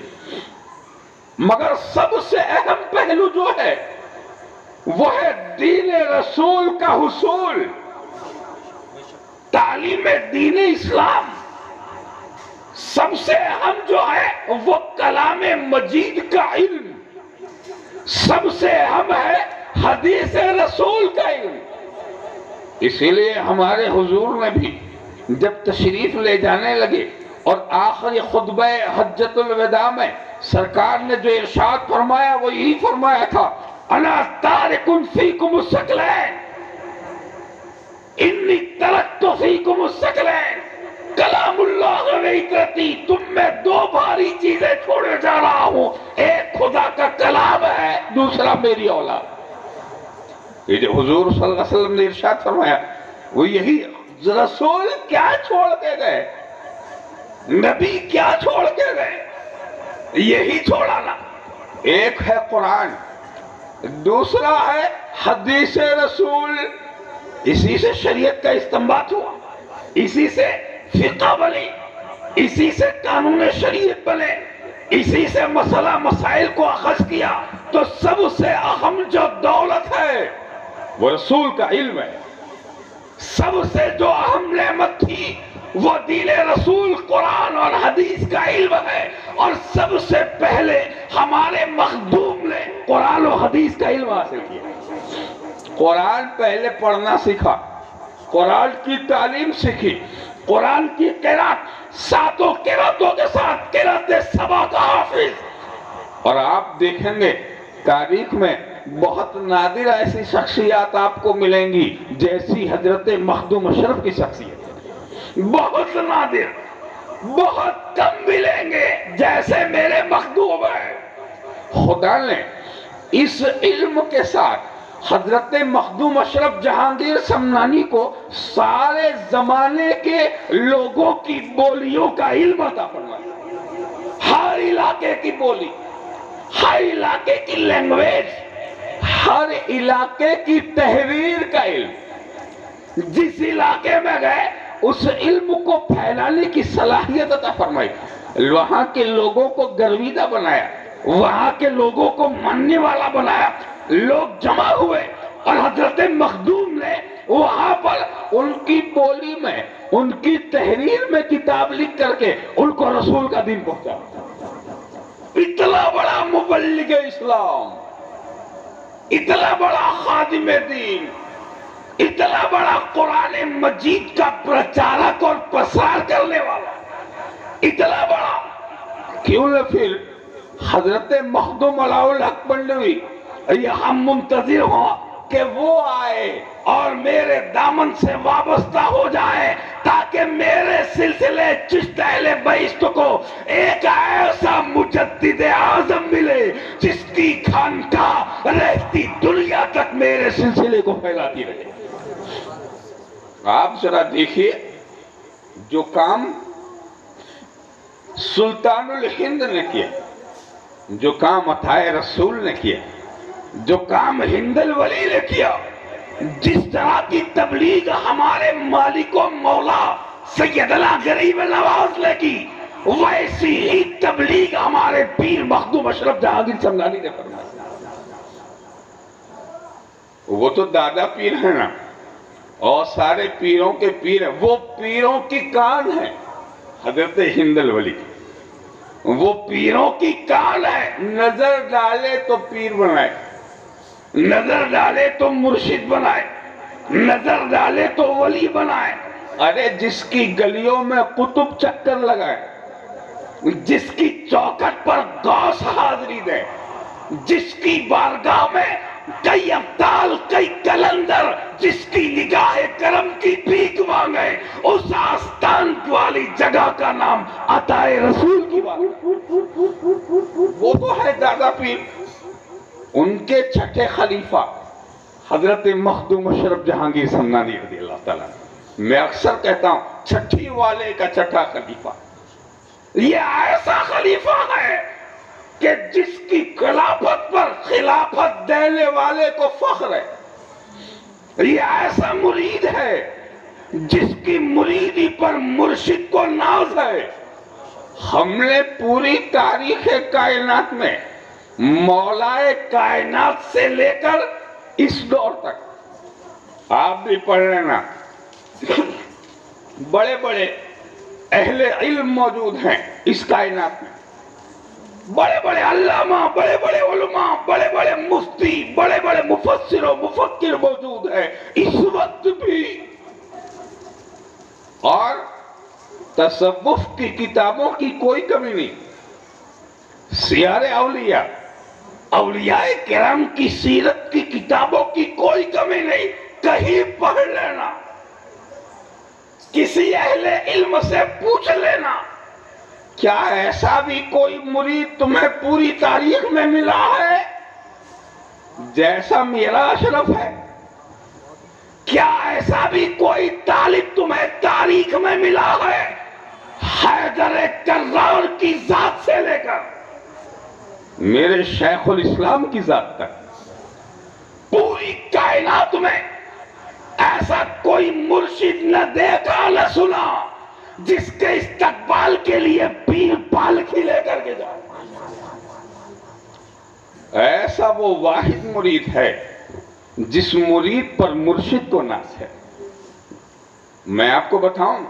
مگر سب سے اہم پہلو جو ہے وہ ہے دین رسول کا حصول، تعلیم دین اسلام۔ سب سے اہم جو ہے وہ کلام مجید کا علم، سب سے اہم ہے حدیث رسول کا علم۔ اسی لیے ہمارے حضور نے بھی جب تشریف لے جانے لگے اور آخری خطبہ حجۃ الوداع میں سرکار نے جو ارشاد فرمایا وہ یہی فرمایا تھا، انا تارک فیکم الثقلین، انی ترکت فیکم الثقلین، کلام اللہ و عترتی، تم میں دو بھاری چیزیں چھوڑے جا رہا ہوں، ایک خدا کا کلام ہے، دوسرا میری اولاد۔ یہ جو حضور صلی اللہ علیہ وسلم نے ارشاد فرمایا وہ یہی، رسول کیا چھوڑ کے گئے، نبی کیا چھوڑ کے گئے، یہی چھوڑا نا۔ ایک ہے قرآن، دوسرا ہے حدیث رسول، اسی سے شریعت کا استنباط ہوا، اسی سے فقہ بنی، اسی سے قانون شریعت بنے، اسی سے مسئلہ مسائل کو اخذ کیا۔ تو سب سے اہم جو دولت ہے وہ رسول کا علم ہے، سب سے جو اہم نعمت تھی وہ دین رسول قرآن اور حدیث کا علم ہے، اور سب سے پہلے ہمارے مخدوم نے قرآن و حدیث کا علم حاصل کیا۔ قرآن پہلے پڑھنا سیکھا، قرآن کی تعلیم سیکھی، قرآن کی قرات، ساتوں قراتوں کے ساتھ قرات سبا کا حافظ۔ اور آپ دیکھیں گے تاریخ میں بہت نادر ایسی شخصیات آپ کو ملیں گی جیسی حضرت مخدوم اشرف کی شخصیت، بہت نادر، بہت کم ملیں گے جیسے میرے مخدوم ہیں۔ خدا نے اس علم کے ساتھ حضرت مخدوم اشرف جہانگیر سمنانی کو سارے زمانے کے لوگوں کی بولیوں کا علم عطا فرمایا، ہر علاقے کی بولی، ہر علاقے کی لینگویج، ہر علاقے کی تحریر کا علم۔ جس علاقے میں گئے اس علم کو پھیلانے کی صلاحیت عطا فرمائی، وہاں کے لوگوں کو گرویدہ بنایا، وہاں کے لوگوں کو ماننے والا بنایا۔ لوگ جمع ہوئے اور حضرت مخدوم نے وہاں پر ان کی بولی میں، ان کی تحریر میں کتاب لکھ کر کے ان کو رسول کا دین پہنچا۔ اتنا بڑا مبلغ اسلام، اتنا بڑا خادم دین، اتنا بڑا قرآن مجید کا پرچارک اور پسار کرنے والا، اتنا بڑا، کیوں نہ پھر حضرت مخدوم علاء الحق بندلوی یہاں منتظر ہوں کہ کہ وہ آئے اور میرے دامن سے وابستہ ہو جائے، تاکہ میرے سلسلے چشت اہل بیست کو ایک ایسا مجدد اعظم ملے جس کی خانقاہ رہتی دنیا تک میرے سلسلے کو پھیلاتی رہے۔ آپ ذرا دیکھیے، جو کام سلطان الہند نے کیا، جو کام عطائے رسول نے کیا، جو کام ہند الولی نے کیا، جس طرح کی تبلیغ ہمارے مالک و مولا سیدنا غریب نواز نے کی، ویسی ہی تبلیغ ہمارے پیر مخدوم اشرف جہانگیر سمنانی نے فرمائی۔ وہ تو دادا پیر ہیں نا، اور سارے پیروں کے پیر ہیں، وہ پیروں کی کان ہے حضرت ہند الولی، وہ پیروں کی کان ہے۔ نظر ڈالے تو پیر بنائے، نظر ڈالے تو مرشد بنائے، نظر ڈالے تو ولی بنائے۔ ارے جس کی گلیوں میں قطب چکر لگائے، جس کی چوکھٹ پر غوث حاضری دے، جس کی بارگاہ میں کئی ابدال کئی کلندر، جس کی نگاہ کرم کی بھیک مانگے، اس آستان والی جگہ کا نام عطائے رسول کی بات۔ وہ تو ہے دادا پیر۔ ان کے چھٹے خلیفہ حضرت مخدوم اشرف جہانگیر سمنانی رضی اللہ تعالیٰ، میں اکثر کہتا ہوں چھٹی والے کا چھٹا خلیفہ، یہ ایسا خلیفہ ہے کہ جس کی خلافت پر خلافت دینے والے کو فخر ہے، یہ ایسا مرید ہے جس کی مریدی پر مرشد کو ناز ہے۔ ہم نے پوری تاریخ کائنات میں مولائے کائنات سے لے کر اس دور تک، آپ بھی پڑھ لینا، بڑے بڑے اہل علم موجود ہیں اس کائنات میں، بڑے بڑے علامہ، بڑے بڑے علماء، بڑے بڑے مفتی، بڑے بڑے مفسر و مفکر موجود ہیں اس وقت بھی، اور تصوف کی کتابوں کی کوئی کمی نہیں۔ سیار اولیاء، اولیاء کرام کی سیرت کی کتابوں کی کوئی کمی نہیں، کہیں پڑھ لینا، کسی اہل علم سے پوچھ لینا، کیا ایسا بھی کوئی مرید تمہیں پوری تاریخ میں ملا ہے جیسا میرا اشرف ہے؟ کیا ایسا بھی کوئی طالب تمہیں تاریخ میں ملا ہے حیدر کرار کی ذات سے لے کر میرے شیخ الاسلام کی ذات تک؟ پوری کائنات میں ایسا کوئی مرشد نہ دیکھا نہ سنا جس کے استقبال کے لیے پیر پالکی لے کر کے جائے۔ ایسا وہ واحد مرید ہے جس مرید پر مرشد کو ناز ہے۔ میں آپ کو بتاؤں،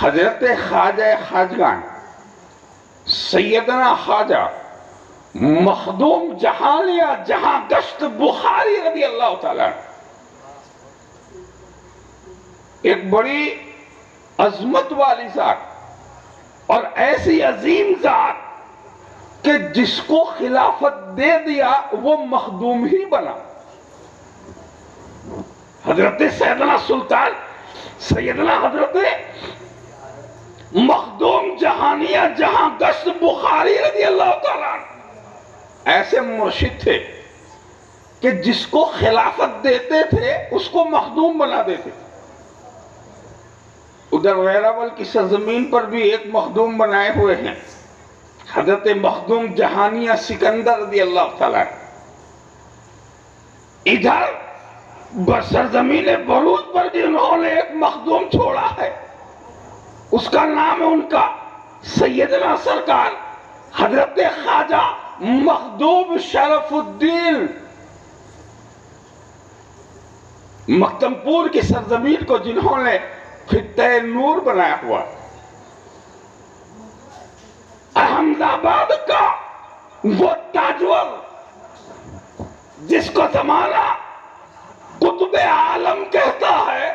حضرت خواجہ خواجگان سیدنا خواجہ مخدوم جہانیہ جہاں گشت بخاری رضی اللہ تعالیٰ، ایک بڑی عظمت والی ذات اور ایسی عظیم ذات کہ جس کو خلافت دے دیا وہ مخدوم ہی بنا۔ حضرت سیدنا سلطان سیدنا حضرت مخدوم جہانیہ جہاں گشت بخاری رضی اللہ تعالیٰ ایسے مرشد تھے کہ جس کو خلافت دیتے تھے اس کو مخدوم بنا دیتے تھے۔ ادھر ویراول کی سرزمین پر بھی ایک مخدوم بنائے ہوئے ہیں، حضرت مخدوم جہانیہ سکندر رضی اللہ تعالیٰ۔ ادھر سرزمین بروج پر بھی انہوں نے ایک مخدوم چھوڑا ہے، اس کا نام ہے ان کا سیدنا سرکار حضرت خواجہ مخدوم شرف الدین، مختمپور کی سرزمین کو جنہوں نے خطہ نور بنایا ہوا۔ احمد آباد کا وہ تاجور جس کو زمانہ قطب عالم کہتا ہے،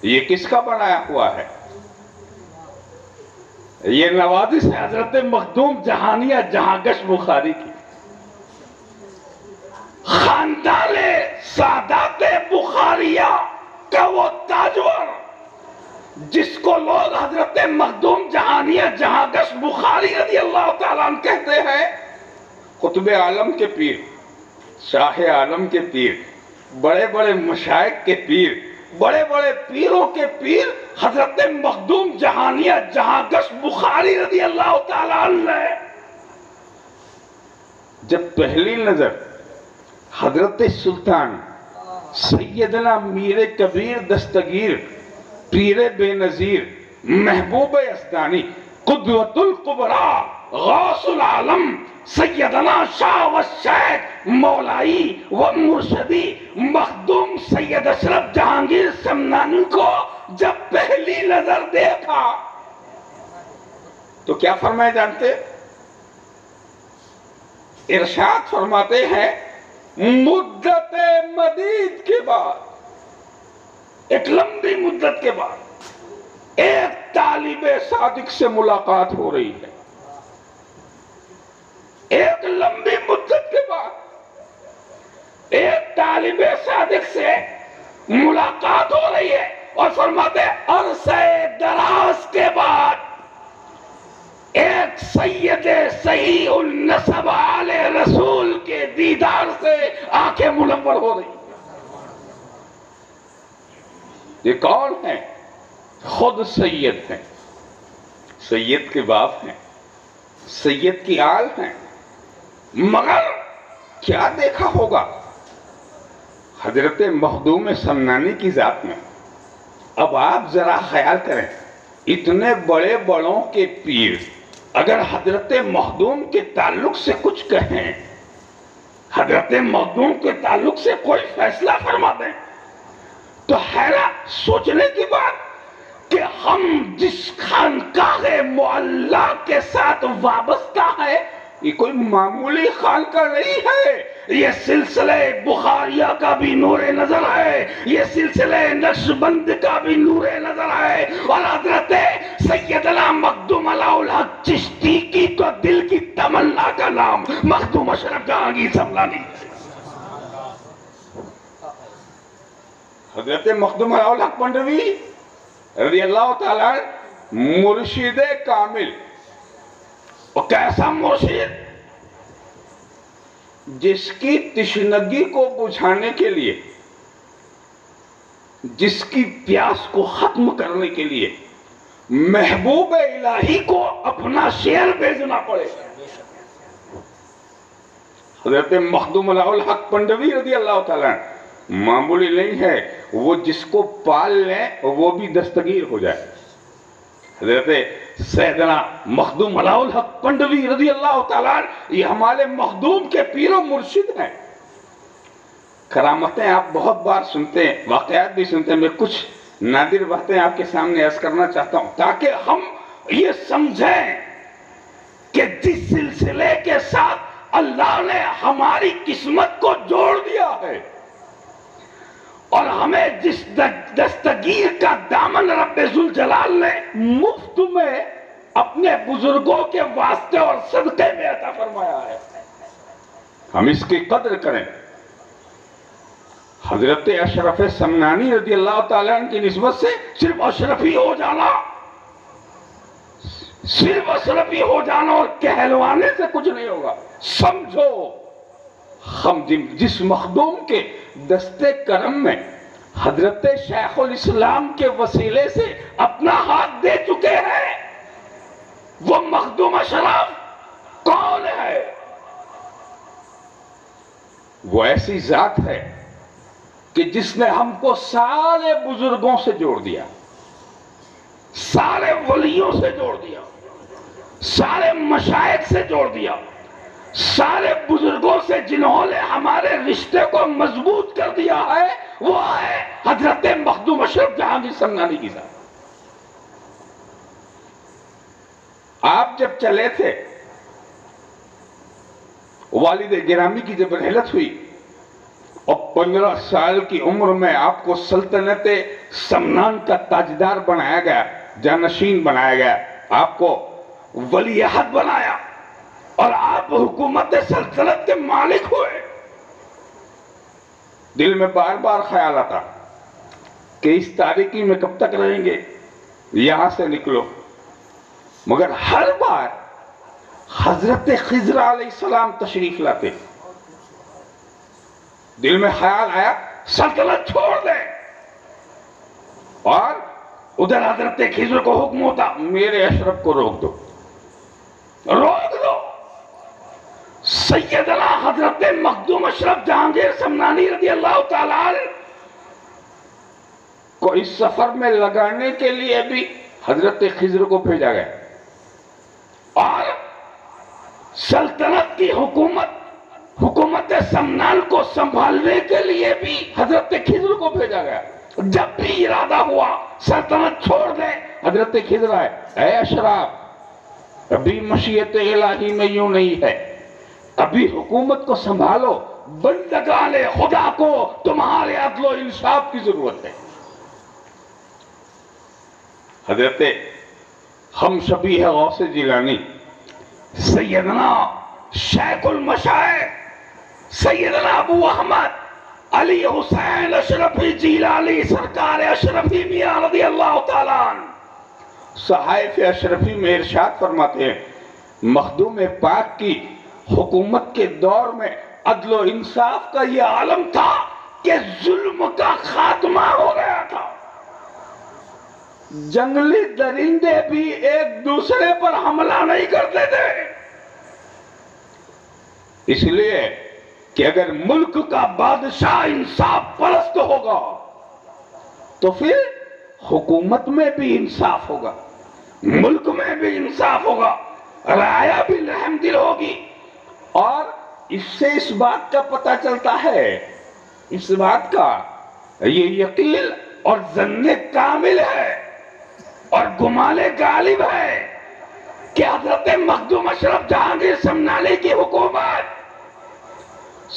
یہ کس کا بنایا ہوا ہے؟ یہ نوازش ہے حضرت مخدوم جہانیہ جہاں گشت بخاری کی۔ خاندان سادات بخاریہ کا وہ تاجور جس کو لوگ حضرت مخدوم جہانیہ جہانگش بخاری رضی اللہ تعالیٰ عنہ کہتے ہیں، قطب عالم کے پیر، شاہ عالم کے پیر، بڑے بڑے مشائخ کے پیر، بڑے بڑے پیروں کے پیر حضرت مخدوم جہانیہ جہانگش بخاری رضی اللہ تعالیٰ عنہ ہے۔ جب پہلی نظر حضرت سلطان سیدنا میر کبیر دستگیر پیر بے نظیر محبوب یزدانی قدوۃ الکبریٰ غوث العالم سیدنا شاہ و شیخ مولائی و مرشدی مخدوم سید اشرف جہانگیر سمنانی کو جب پہلی نظر دیکھا تو کیا فرمائے جانتے؟ ارشاد فرماتے ہیں مدت مدید کے بعد، ایک لمبی مدت کے بعد ایک طالب صادق سے ملاقات ہو رہی ہے۔ ایک لمبی مدت کے بعد ایک طالب صادق سے ملاقات ہو رہی ہے اور فرماتے ہیں عرصہ دراز کے بعد ایک سید صحیح النسب آل رسول کے دیدار سے آنکھیں منور ہو رہی ہیں۔ یہ کون ہیں؟ خود سید ہیں، سید کے باپ ہیں، سید کی آل ہیں، مگر کیا دیکھا ہوگا حضرت مخدوم سمنانی کی ذات میں؟ اب آپ ذرا خیال کریں، اتنے بڑے بڑوں کے پیر اگر حضرت مخدوم کے تعلق سے کچھ کہیں، حضرت مخدوم کے تعلق سے کوئی فیصلہ فرما دیں، تو حیرت سوچنے کی بات کہ ہم جس خانقاہ معلیٰ کے ساتھ وابستہ ہے یہ کوئی معمولی خانقاہ نہیں ہے، یہ سلسلہ بخاریہ کا بھی نور نظر ہے، یہ سلسلہ نقشبند کا بھی نور نظر ہے، اور حضرت سیدنا مخدوم علاء الحق چشتی کی تو دل کی تمنا کا نام مخدوم اشرف جہانگیر سمنانی۔ حضرت مخدوم علاء الحق پنڈوی رضی اللہ تعالیٰ مرشد کامل، اور کیسا مرشد جس کی تشنگی کو بجھانے کے لیے، جس کی پیاس کو ختم کرنے کے لیے محبوب الہی کو اپنا شعر بھیجنا پڑے۔ حضرت مخدوم علاء الحق پنڈوی رضی اللہ تعالیٰ معمولی نہیں ہے، وہ جس کو پال لیں وہ بھی دستگیر ہو جائے۔ حضرت سیدنا مخدوم علاء الحق پنڈوی رضی اللہ تعالیٰ یہ ہمارے مخدوم کے پیر و مرشد ہیں۔ کرامتیں آپ بہت بار سنتے ہیں، واقعات بھی سنتے ہیں، میں کچھ نادر باتیں آپ کے سامنے عرض کرنا چاہتا ہوں تاکہ ہم یہ سمجھیں کہ جس سلسلے کے ساتھ اللہ نے ہماری قسمت کو جوڑ دیا ہے اور ہمیں جس دستگیر کا دامن رب ذوالجلال نے مفت میں اپنے بزرگوں کے واسطے اور صدقے میں عطا فرمایا ہے، ہم اس کی قدر کریں۔ حضرت اشرف سمنانی رضی اللہ تعالیٰ عنہ کی نسبت سے صرف اشرفی ہو جانا، صرف اشرفی ہو جانا اور کہلوانے سے کچھ نہیں ہوگا۔ سمجھو ہم جس مخدوم کے دستے کرم میں حضرت شیخ الاسلام کے وسیلے سے اپنا ہاتھ دے چکے ہیں، وہ مخدوم اشرف کون ہے؟ وہ ایسی ذات ہے کہ جس نے ہم کو سارے بزرگوں سے جوڑ دیا، سارے ولیوں سے جوڑ دیا، سارے مشائخ سے جوڑ دیا، سارے بزرگوں سے جنہوں نے ہمارے رشتے کو مضبوط کر دیا ہے، وہ ہے حضرت مخدوم اشرف جہانگیر سمنانی کی ذات۔ آپ جب چلے تھے، والد گرامی کی جب رحلت ہوئی اور 15 سال کی عمر میں آپ کو سلطنت سمنان کا تاجدار بنایا گیا، جانشین بنایا گیا، آپ کو ولی عہد بنایا اور آپ حکومت سلطنت کے مالک ہوئے، دل میں بار بار خیال آتا کہ اس تاریکی میں کب تک رہیں گے، یہاں سے نکلو. مگر ہر بار حضرت خضر علیہ السلام تشریف لاتے. دل میں خیال آیا سلطنت چھوڑ دے، اور ادھر حضرت خضر کو حکم ہوتا میرے اشرف کو روک دو، روک دو. سیدنا حضرت مخدوم اشرف جہانگیر سمنانی رضی اللہ تعالیٰ عنہ کو اس سفر میں لگانے کے لیے بھی حضرت خضر کو بھیجا گیا، اور سلطنت کی حکومت سمنان کو سنبھالنے کے لیے بھی حضرت خضر کو بھیجا گیا. جب بھی ارادہ ہوا سلطنت چھوڑ دے، حضرت خضر آئے، اے اشراف ابھی مشیت الہی میں یوں نہیں ہے، ابھی حکومت کو سنبھالو، بندگان خدا کو تمہارے عدل و انصاف کی ضرورت ہے. حضرت ہم شبیہ غوث جیلانی سیدنا شیخ المشائخ سیدنا ابو احمد علی حسین اشرفی جیلانی سرکار اشرفی میاں رضی اللہ تعالیٰ عنہ صحائف اشرفی میں ارشاد فرماتے ہیں، مخدوم پاک کی حکومت کے دور میں عدل و انصاف کا یہ عالم تھا کہ ظلم کا خاتمہ ہو گیا تھا. جنگلی درندے بھی ایک دوسرے پر حملہ نہیں کرتے تھے، اس لیے کہ اگر ملک کا بادشاہ انصاف پرست ہوگا تو پھر حکومت میں بھی انصاف ہوگا، ملک میں بھی انصاف ہوگا، رعایا بھی رحم دل ہوگی. اور اس سے اس بات کا پتہ چلتا ہے، اس بات کا یہ یقین اور ظن کامل ہے اور گمان غالب ہے کہ حضرت مخدوم اشرف جہانگیر سمنانی کی حکومت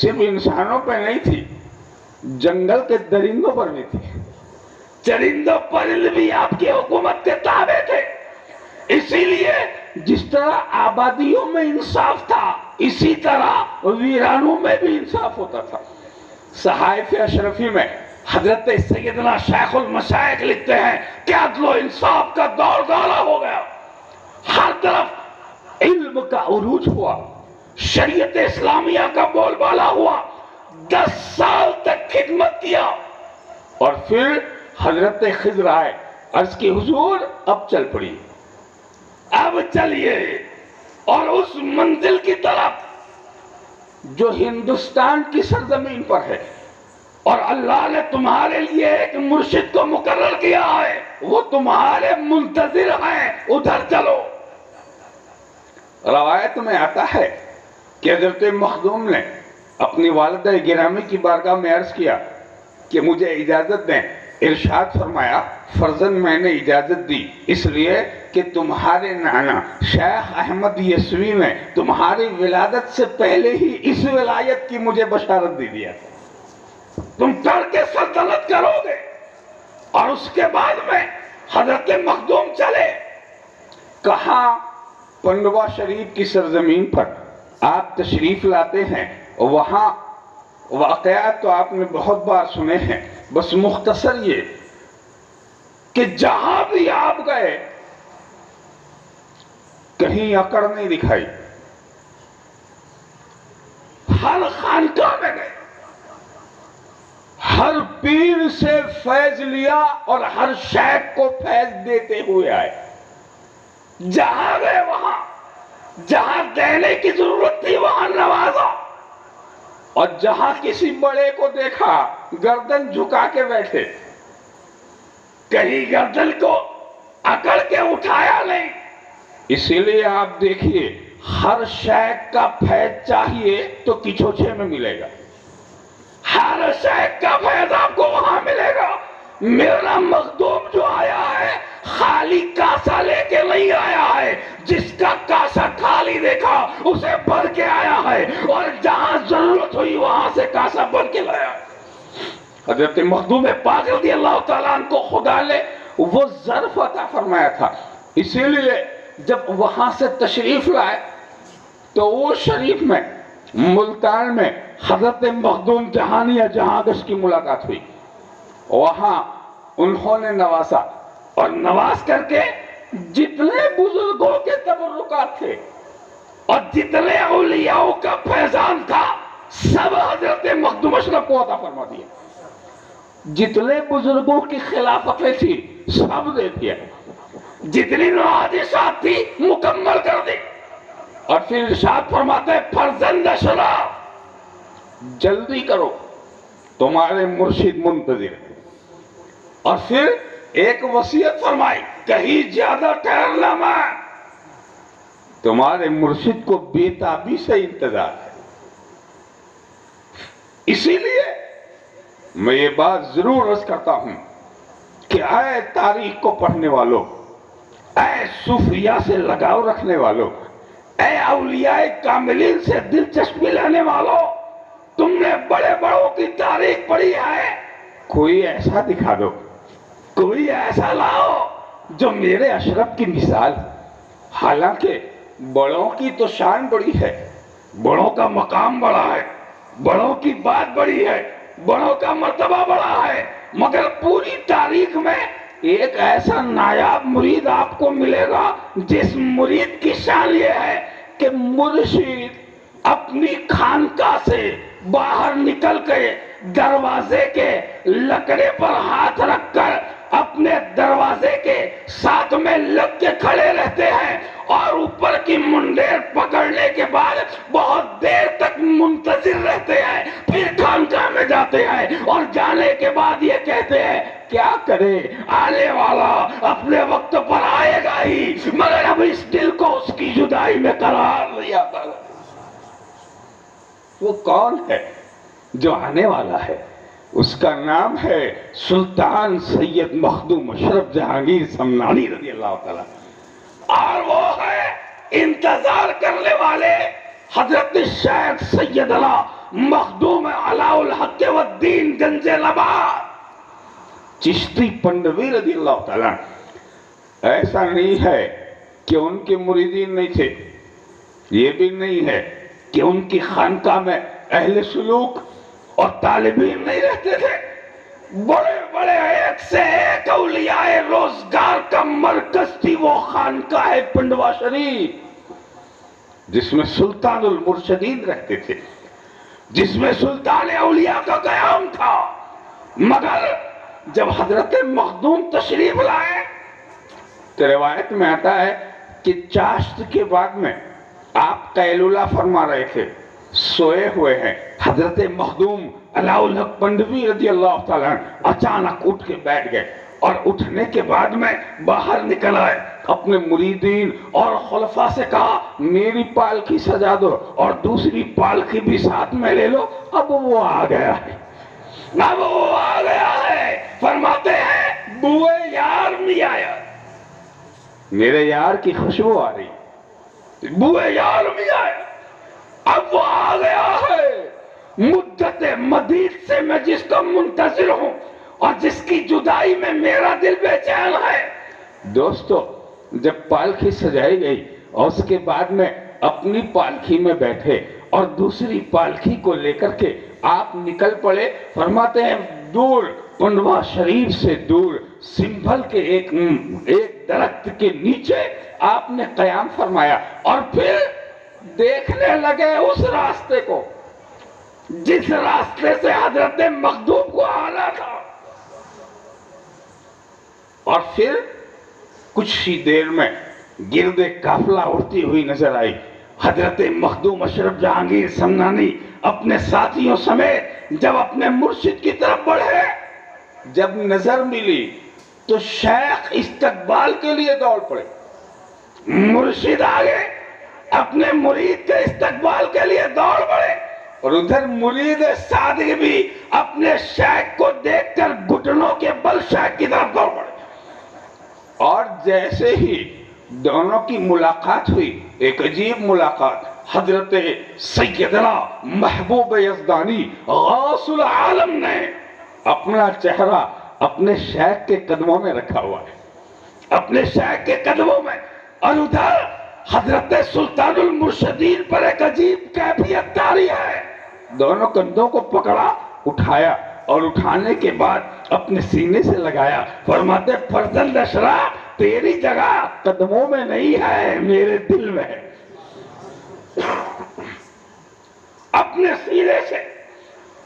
صرف انسانوں پہ نہیں تھی، جنگل کے درندوں پر بھی تھی. چرند و پرند بھی آپ کی حکومت کے تابع تھے. اسی لیے جس طرح آبادیوں میں انصاف تھا، اسی طرح ویرانوں میں بھی انصاف ہوتا تھا. صحائف اشرفی میں حضرت سیدنا شیخ المشائخ لکھتے ہیں کہ عدل و انصاف کا دور دورہ ہو گیا، ہر طرف علم کا عروج ہوا، شریعت اسلامیہ کا بول بالا ہوا. 10 سال تک خدمت کیا، اور پھر حضرت خضر آئے، عرض کی حضور اب چل پڑی، اب چلیے اور اس منزل کی طرف جو ہندوستان کی سرزمین پر ہے، اور اللہ نے تمہارے لیے ایک مرشد کو مقرر کیا ہے، وہ تمہارے منتظر ہیں، ادھر چلو. روایت میں آتا ہے کہ حضرت مخدوم نے اپنی والدہ گرامی کی بارگاہ میں عرض کیا کہ مجھے اجازت دیں. ارشاد فرمایا فرزند میں نے اجازت دی اس لیے کہ تمہارے نانا شیخ احمد یسوی نے تمہاری ولادت سے پہلے ہی اس ولایت کی مجھے بشارت دے دیا تھا، تم کر کے سلطنت کرو گے. اور اس کے بعد میں حضرت مخدوم چلے. کہاں؟ پنڈوا شریف کی سرزمین پر آپ تشریف لاتے ہیں. وہاں واقعات تو آپ نے بہت بار سنے ہیں، بس مختصر یہ کہ جہاں بھی آپ گئے کہیں اکڑ نہیں دکھائی. ہر خانقاہ میں گئے، ہر پیر سے فیض لیا اور ہر شیخ کو فیض دیتے ہوئے آئے. جہاں گئے وہاں جہاں دینے کی ضرورت تھی وہاں نوازا، اور جہاں کسی بڑے کو دیکھا گردن جھکا کے بیٹھے، کہیں گردن کو اکڑ کے اٹھایا نہیں. اسی لیے آپ دیکھیے ہر شیخ کا فیض چاہیے تو کچھوچھے میں ملے گا، ہر شیخ کا فیض آپ کو وہاں ملے گا. میرا مخدوم جو آیا ہے خالی کاسا لے کے نہیں آیا ہے، جس کا کاسا خالی دیکھا اسے بھر کے آیا ہے، اور جہاں ضرورت ہوئی وہاں سے کاسا بھر کے لایا. حضرت مخدوم پاک رضی اللہ تعالیٰ عنہ کو خدا نے وہ ظرف عطا فرمایا تھا، اسی لیے جب وہاں سے تشریف لائے تو وہ شریف میں ملتان میں حضرت مخدوم جہانی یا جہانگش کی ملاقات ہوئی. وہاں انہوں نے نوازا اور نواز کر کے جتنے بزرگوں کے تبرکات تھے اور جتنے اولیاء کا فیضان تھا سب حضرت مخدوم اشرف کو عطا فرما دیا. جتنے بزرگوں کی خلافتیں تھی سب دے دیا. جتنی نوازشات تھی مکمل کر دی. اور پھر ارشاد فرماتے ہیں فرزند اشراف جلدی کرو تمہارے مرشد منتظر. اور پھر ایک وصیت فرمائی کہیں زیادہ ٹھہرنا مت تمہارے مرشد کو بے تابی سے انتظار ہے. اسی لیے میں یہ بات ضرور عرض کرتا ہوں کہ اے تاریخ کو پڑھنے والوں، اے صوفیہ سے لگاؤ رکھنے والوں، اے اولیاء کاملین سے دلچسپی لینے والوں، تم نے بڑے بڑوں کی تاریخ پڑھی ہے، کوئی ایسا دکھا دو، کوئی ایسا لاؤ جو میرے اشرف کی مثال. حالانکہ بڑوں کی تو شان بڑی ہے، بڑوں کا مقام بڑا ہے، بڑوں کی بات بڑی ہے، بڑوں کا مرتبہ بڑا ہے، مگر پوری تاریخ میں ایک ایسا نایاب مرید آپ کو ملے گا جس مرید کی شان یہ ہے کہ مرشد اپنی خانقاہ سے باہر نکل کے دروازے کے لکڑے پر ہاتھ رکھ کر اپنے دروازے کے ساتھ میں لگ کے کھڑے رہتے ہیں اور اوپر کی منڈیر پکڑنے کے بعد بہت دیر تک منتظر رہتے ہیں. پھر خانقاہ میں جاتے ہیں اور جانے کے بعد یہ کہتے ہیں کیا کرے آنے والا اپنے وقت پر آئے گا ہی، مگر اب اس دل کو اس کی جدائی میں قرار نہیں آتا. وہ کون ہے جو آنے والا ہے؟ اس کا نام ہے سلطان سید مخدوم اشرف جہانگیر سمنانی رضی اللہ تعالیٰ. اور وہ ہے انتظار کرنے والے حضرت شیخ سیدنا مخدوم علاء الحق والدین گنج نبات چشتی پنڈوی رضی اللہ تعالیٰ. ایسا نہیں ہے کہ ان کے مریدین نہیں تھے، یہ بھی نہیں ہے کہ ان کی خانقاہ میں اہل سلوک اور طالبین نہیں رہتے تھے. بڑے بڑے ایک سے ایک اولیاء روزگار کا مرکز تھی وہ خانقاہ پنڈوا شریف، جس میں سلطان المرشدین رہتے تھے، جس میں سلطان اولیاء کا قیام تھا. مگر جب حضرت مخدوم تشریف لائے تو روایت میں آتا ہے کہ چاشت کے بعد میں آپ قیلولہ فرما رہے تھے، سوئے ہوئے ہیں. حضرت مخدوم علاء الحق پنڈوی رضی اللہ تعالیٰ اچانک اٹھ کے بیٹھ گئے اور اٹھنے کے بعد میں باہر نکل آئے. اپنے مریدین اور خلفاء سے کہا میری پالکی سجا دو اور دوسری پالکی بھی ساتھ میں لے لو. اب وہ آ گیا ہے، اب وہ آ گیا ہے. فرماتے ہیں بوئے یار نہیں آیا، میرے یار کی خوشبو آ رہی، بوئے یار نہیں آیا، اب وہ آ گیا ہے. مدت مدید سے میں جس کا منتظر ہوں اور جس کی جدائی میں میرا دل بے چین ہے. دوستو جب پالکی سجائی گئی اور اس کے بعد میں اپنی پالکی میں بیٹھے اور دوسری پالکی کو لے کر کے آپ نکل پڑے. فرماتے ہیں دور پنڈوا شریف سے دور سنبھل کے ایک درخت کے نیچے آپ نے قیام فرمایا اور پھر دیکھنے لگے اس راستے کو جس راستے سے حضرت مخدوم کو آنا تھا. اور پھر کچھ ہی دیر میں گرد قافلہ اڑتی ہوئی نظر آئی. حضرت مخدوم اشرف جہانگیر سمنانی اپنے ساتھیوں سمیت جب اپنے مرشد کی طرف بڑھے، جب نظر ملی تو شیخ استقبال کے لیے دوڑ پڑے. مرشد آگے اپنے مرید کے استقبال کے لیے دوڑ پڑے اور ادھر مرید صادق بھی اپنے شیخ کو دیکھ کر گھٹنوں کے بل شیخ کی طرف دوڑ پڑے. اور جیسے ہی دونوں کی ملاقات ہوئی، ایک عجیب ملاقات، حضرت سیدنا محبوب یزدانی غوث العالم نے اپنا چہرہ اپنے شیخ کے قدموں میں رکھا ہوا ہے، اپنے شیخ کے قدموں میں، اور ادھر حضرت سلطان المرشدین پر ایک عجیب کیفیت طاری ہے. دونوں کندھوں کو پکڑا، اٹھایا اور اٹھانے کے بعد اپنے سینے سے لگایا. فرماتے فرزند اشرف تیری جگہ قدموں میں نہیں ہے، میرے دل میں ہے. اپنے سینے سے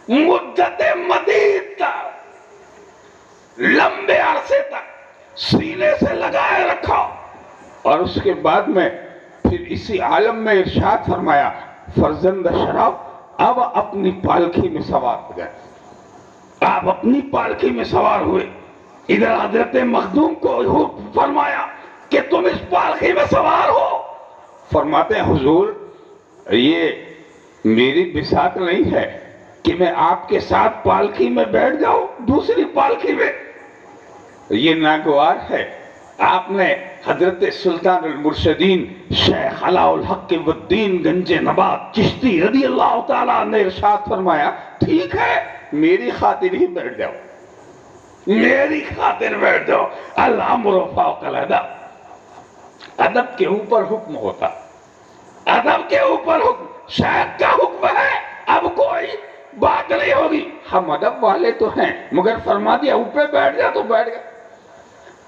مدت مدید تک، لمبے عرصے تک سینے سے لگائے رکھا. اور اس کے بعد میں پھر اسی عالم میں ارشاد فرمایا فرزند اشرف اب اپنی پالکی میں سوار ہو گئے. آپ اپنی پالکی میں سوار ہوئے. ادھر حضرت مخدوم کو فرمایا کہ تم اس پالکی میں سوار ہو. فرماتے ہیں حضور یہ میری بساط نہیں ہے کہ میں آپ کے ساتھ پالکی میں بیٹھ جاؤں دوسری پالکی میں. یہ ناگوار ہے. آپ نے حضرت سلطان المرشدین شیخ علاء الحق والدین گنج نبات چشتی رضی اللہ تعالیٰ نے ارشاد فرمایا ٹھیک ہے میری خاطر ہی بیٹھ جاؤ، میری خاطر بیٹھ جاؤ. الامر فوق الادب. ادب کے اوپر حکم ہوتا، ادب کے اوپر حکم. شیخ کا حکم ہے اب کوئی بات نہیں ہوگی. ہم ادب والے تو ہیں مگر فرما دیا اوپر بیٹھ جا تو بیٹھ گیا.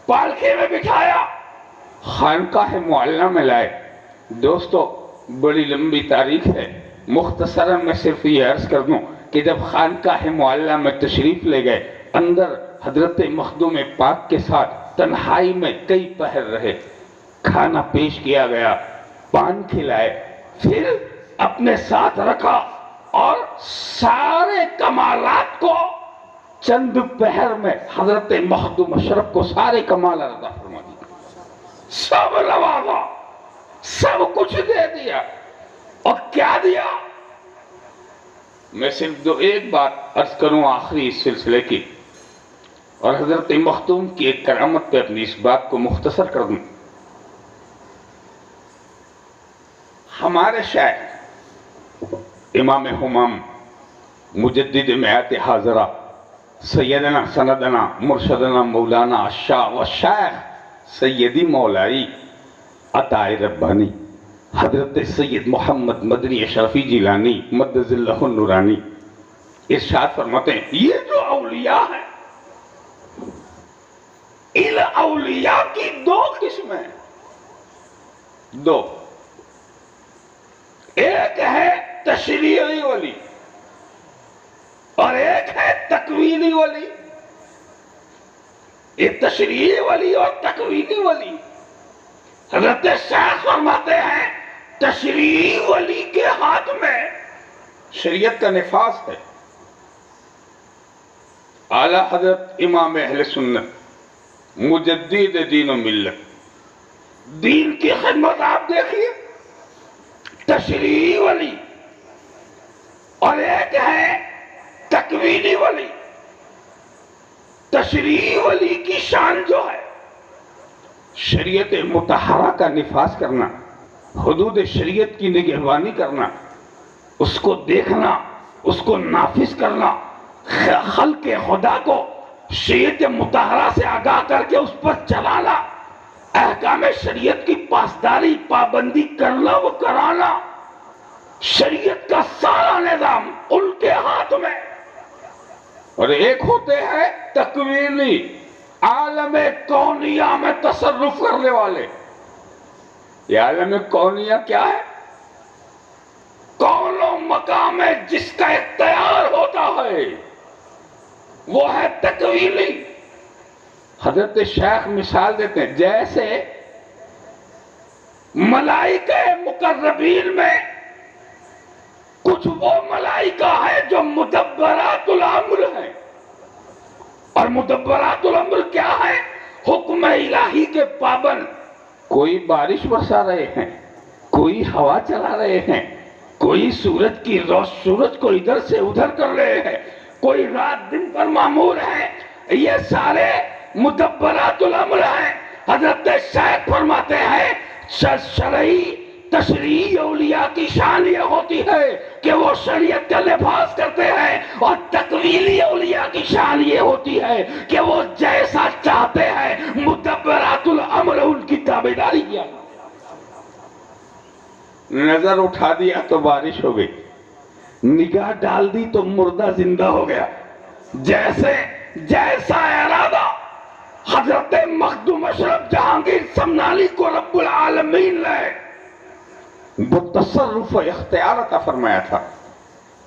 پالکی میں بٹھایا، خانقاہ معلیٰ میں لائے. دوستو بڑی لمبی تاریخ ہے، مختصراً میں صرف یہ عرض کر دوں کہ جب خانقاہ معلیٰ میں تشریف لے گئے، اندر حضرت مخدوم پاک کے ساتھ تنہائی میں کئی پہر رہے. کھانا پیش کیا گیا، پان کھلائے، پھر اپنے ساتھ رکھا اور سارے کمالات کو چند پہر میں حضرت مخدوم اشرف کو سارے کمال عطا فرما دیا. سب نوازا، سب کچھ دے دیا. اور کیا دیا؟ میں صرف ایک بات عرض کروں آخری اس سلسلے کی، اور حضرت مخدوم کی ایک کرامت پہ اپنی اس بات کو مختصر کر دوں. ہمارے شیخ امام حمام مجدد میعات حاضرہ سیدنا سندنا مرشدنا مولانا الشاہ والشیخ سیدی مولائی عطا ربانی حضرت سید محمد مدنی اشرفی جیلانی مدد اللہ النورانی ارشاد فرماتے ہیں یہ جو اولیاء ہیں، ان اولیاء کی دو قسمیں، دو. ایک ہے تشریعی ولی اور ایک ہے تکوینی ولی. ایک تشریعی ولی اور تکوینی ولی. حضرت شیخ فرماتے ہیں تشریعی ولی کے ہاتھ میں شریعت کا نفاذ ہے. اعلیٰ حضرت امام اہل سنت مجدد دین و ملت، دین کی خدمت آپ دیکھیے. تشریعی ولی اور ایک ہے تکوینی ولی. تشریعی ولی کی شان جو ہے شریعت مطہرہ کا نفاذ کرنا، حدود شریعت کی نگہبانی کرنا، اس کو دیکھنا، اس کو نافذ کرنا، خلق خدا کو شریعت مطہرہ سے آگاہ کر کے اس پر چلانا، احکام شریعت کی پاسداری پابندی کرنا و کرانا، شریعت کا سارا نظام ان کے ہاتھ میں. اور ایک ہوتے ہیں تکوینی، عالم کونیہ میں تصرف کرنے والے. یہ عالم کونیہ کیا ہے؟ کون و مقام ہے جس کا اختیار ہوتا ہے وہ ہے تکوینی. حضرت شیخ مثال دیتے ہیں جیسے ملائکہ مقربین میں کچھ وہ ملائکہ ہے جو مدبرات الامر ہیں. اور مدبرات الامر کیا ہے؟ حکم الہی کے پابند. کوئی بارش برسا رہے ہیں، کوئی ہوا چلا رہے ہیں، کوئی سورج کو ادھر سے ادھر کر رہے ہیں، کوئی رات دن پر معمور ہے. یہ سارے مدبرات الامر ہیں. حضرت شیخ فرماتے ہیں شرعی تشریعی اولیاء کی شان یہ ہوتی ہے کہ وہ شریعت کا لحاظ کرتے ہیں، اور تکوینی اولیاء کی شان یہ ہوتی ہے کہ وہ جیسا چاہتے ہیں مدبرات الامر ان کی تابعداری کیا. نظر اٹھا دیا تو بارش ہو گئی، نگاہ ڈال دی تو مردہ زندہ ہو گیا۔ جیسا ارادہ حضرت مخدوم اشرف جہانگیر سمنانی کو رب العالمین نے وہ تصرف و اختیار عطا فرمایا تھا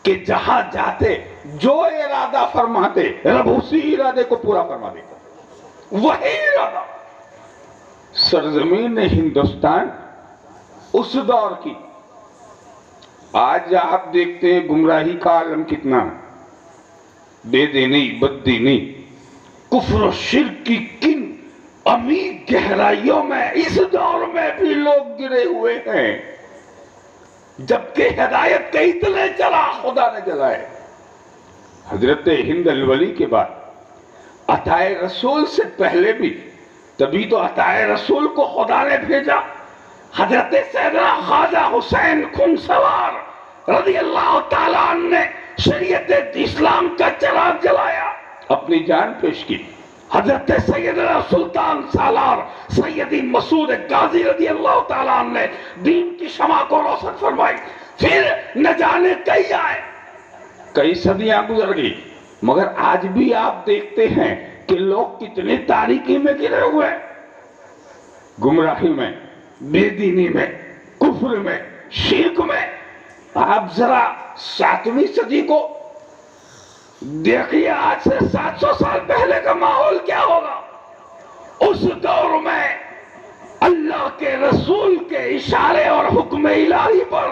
کہ جہاں جاتے جو ارادہ فرماتے رب اسی ارادے کو پورا فرما دیتا، وہی ارادہ۔ سرزمین ہندوستان اس دور کی، آج آپ دیکھتے ہیں گمراہی کا عالم کتنا، بے دینی، بد دینی، کفر و شرک کی کن عمیق گہرائیوں میں اس دور میں بھی لوگ گرے ہوئے ہیں، جبکہ ہدایت کے اتنے چلا خدا نے جلائے۔ حضرت ہند الولی کے بعد عطائے رسول سے پہلے بھی، تبھی تو عطائے رسول کو خدا نے بھیجا، حضرت سیدنا خواجہ حسین خن سوار رضی اللہ تعالیٰ عنہ نے شریعت اسلام کا چراغ جلایا، اپنی جان پیش کی۔ حضرت سیدنا سلطان سالار سیدی مسعود غازی رضی اللہ تعالیٰ عنہ نے دین کی شمع کو روشن فرمائی۔ پھر نہ جانے کئی آئے، کئی صدیاں گزر گئی، مگر آج بھی آپ دیکھتے ہیں کہ لوگ کتنے تاریکی میں گرے ہوئے، گمراہی میں، بے دینی میں، کفر میں، شرک میں۔ آپ ذرا 7ویں صدی کو دیکھیے، آج سے 700 سال پہلے کا ماحول کیا ہوگا۔ اس دور میں اللہ کے رسول کے اشارے اور حکم الہی پر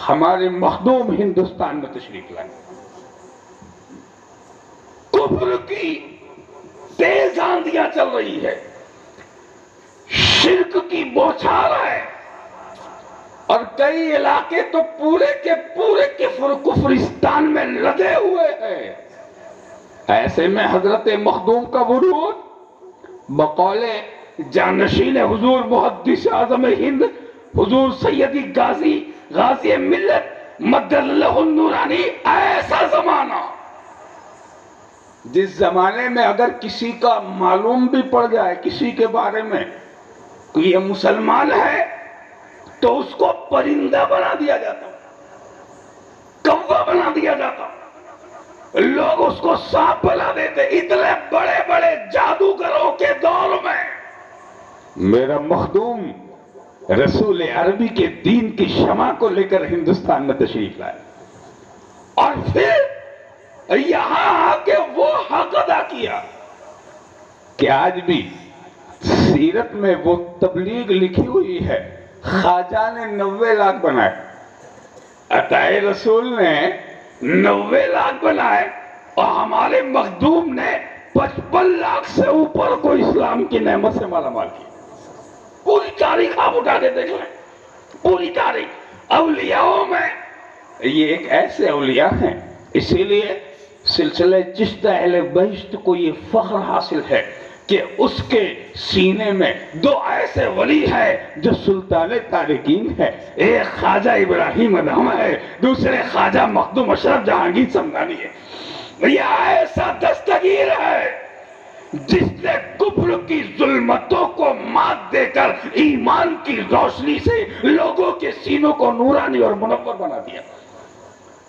ہمارے مخدوم ہندوستان میں تشریف لائے، کفر کی تیز آندیاں چل رہی ہے، شرک کی بوچھار ہے، اور کئی علاقے تو پورے کے پورے کفرستان میں لدے ہوئے ہیں۔ ایسے میں حضرت مخدوم کا ورود بقول جانشین حضور محدث اعظم ہند حضور سیدی غازی ملت مدد اللہ النورانی، ایسا زمانہ جس زمانے میں اگر کسی کا معلوم بھی پڑ جائے کسی کے بارے میں کہ یہ مسلمان ہے تو اس کو پرندہ بنا دیا جاتا، کوا بنا دیا جاتا، لوگ اس کو سانپ بنا دیتے۔ اتنے بڑے بڑے جادوگروں کے دور میں میرا مخدوم رسول عربی کے دین کی شمع کو لے کر ہندوستان میں تشریف لائے، اور پھر یہاں آ کے وہ حق ادا کیا کہ آج بھی سیرت میں وہ تبلیغ لکھی ہوئی ہے، خواجہ نے 90 لاکھ بنائے، عطائے رسول نے 90 لاکھ بنائے، اور ہمارے مخدوم نے 55 لاکھ سے اوپر کو اسلام کی نعمت سے مالا مال کی۔ پوری تاریخ آپ اٹھا کے دیکھ لیں، پوری تاریخ اولیاءوں میں یہ ایک ایسے اولیاء ہیں، اسی لیے سلسلہ چشتہ اہل بہشت کو یہ فخر حاصل ہے کہ اس کے سینے میں 2 ایسے ولی ہیں جو سلطان تارکین ہے، ایک خواجہ ابراہیم ادہم ہے، دوسرے خواجہ مخدوم اشرف جہانگیر سمنانی ہے۔ یہ ایسا دستگیر ہے جس نے کفر کی ظلمتوں کو مات دے کر ایمان کی روشنی سے لوگوں کے سینوں کو نورانی اور منور بنا دیا۔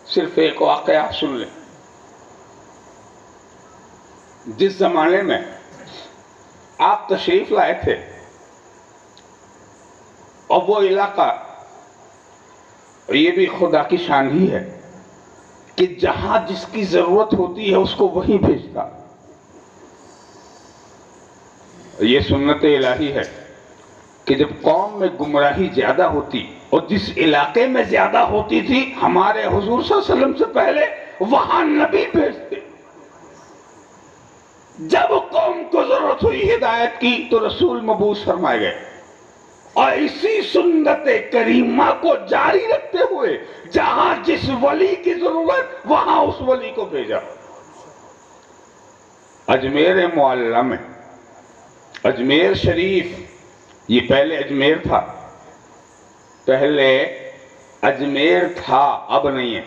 صرف ایک واقعہ سن لیں، جس زمانے میں آپ تشریف لائے تھے اور وہ علاقہ، یہ بھی خدا کی شان ہی ہے کہ جہاں جس کی ضرورت ہوتی ہے اس کو وہیں بھیجتا۔ یہ سنت الہی ہے کہ جب قوم میں گمراہی زیادہ ہوتی اور جس علاقے میں زیادہ ہوتی تھی، ہمارے حضور صلی اللہ علیہ وسلم سے پہلے وہاں نبی بھیجتے۔ جب قوم کو ضرورت ہوئی ہدایت کی تو رسول مبعوث فرمائے گئے، اور اسی سنت کریمہ کو جاری رکھتے ہوئے جہاں جس ولی کی ضرورت وہاں اس ولی کو بھیجا۔ اجمیر معلیٰ میں، اجمیر شریف، یہ پہلے اجمیر تھا، پہلے اجمیر تھا، اب نہیں ہے۔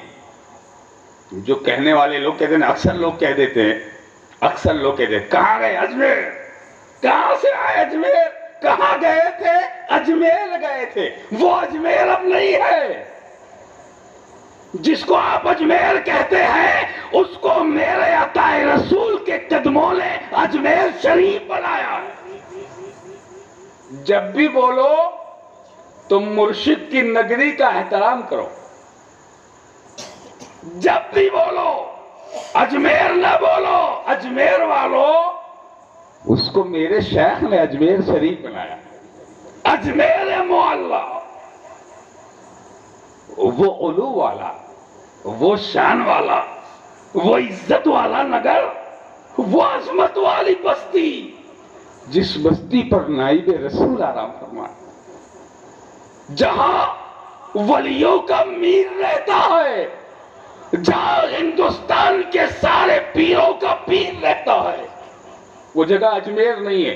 جو کہنے والے لوگ کہتے ہیں، اکثر لوگ کہہ دیتے ہیں، کہاں گئے اجمیر، کہاں سے آئے اجمیر، کہاں گئے تھے؟ اجمیر گئے تھے. وہ اجمیر اب نہیں ہے. جس کو آپ اجمیر کہتے ہیں اس کو میرے عطا رسول کے قدموں نے اجمیر شریف بنایا. جب بھی بولو تم مرشد کی نگری کا احترام کرو. جب بھی بولو اجمیر نہ بولو. اجمیر والو اس کو میرے شیخ نے اجمیر شریف بنایا. اجمیر معلیٰ، وہ علو والا، وہ شان والا، وہ عزت والا نگر، وہ عظمت والی بستی جس بستی پر نائب رسول آرام فرما، جہاں ولیوں کا میر رہتا ہے، جہاں ہندوستان کے سارے پیروں کا پیر رہتا ہے. وہ جگہ اجمیر نہیں ہے.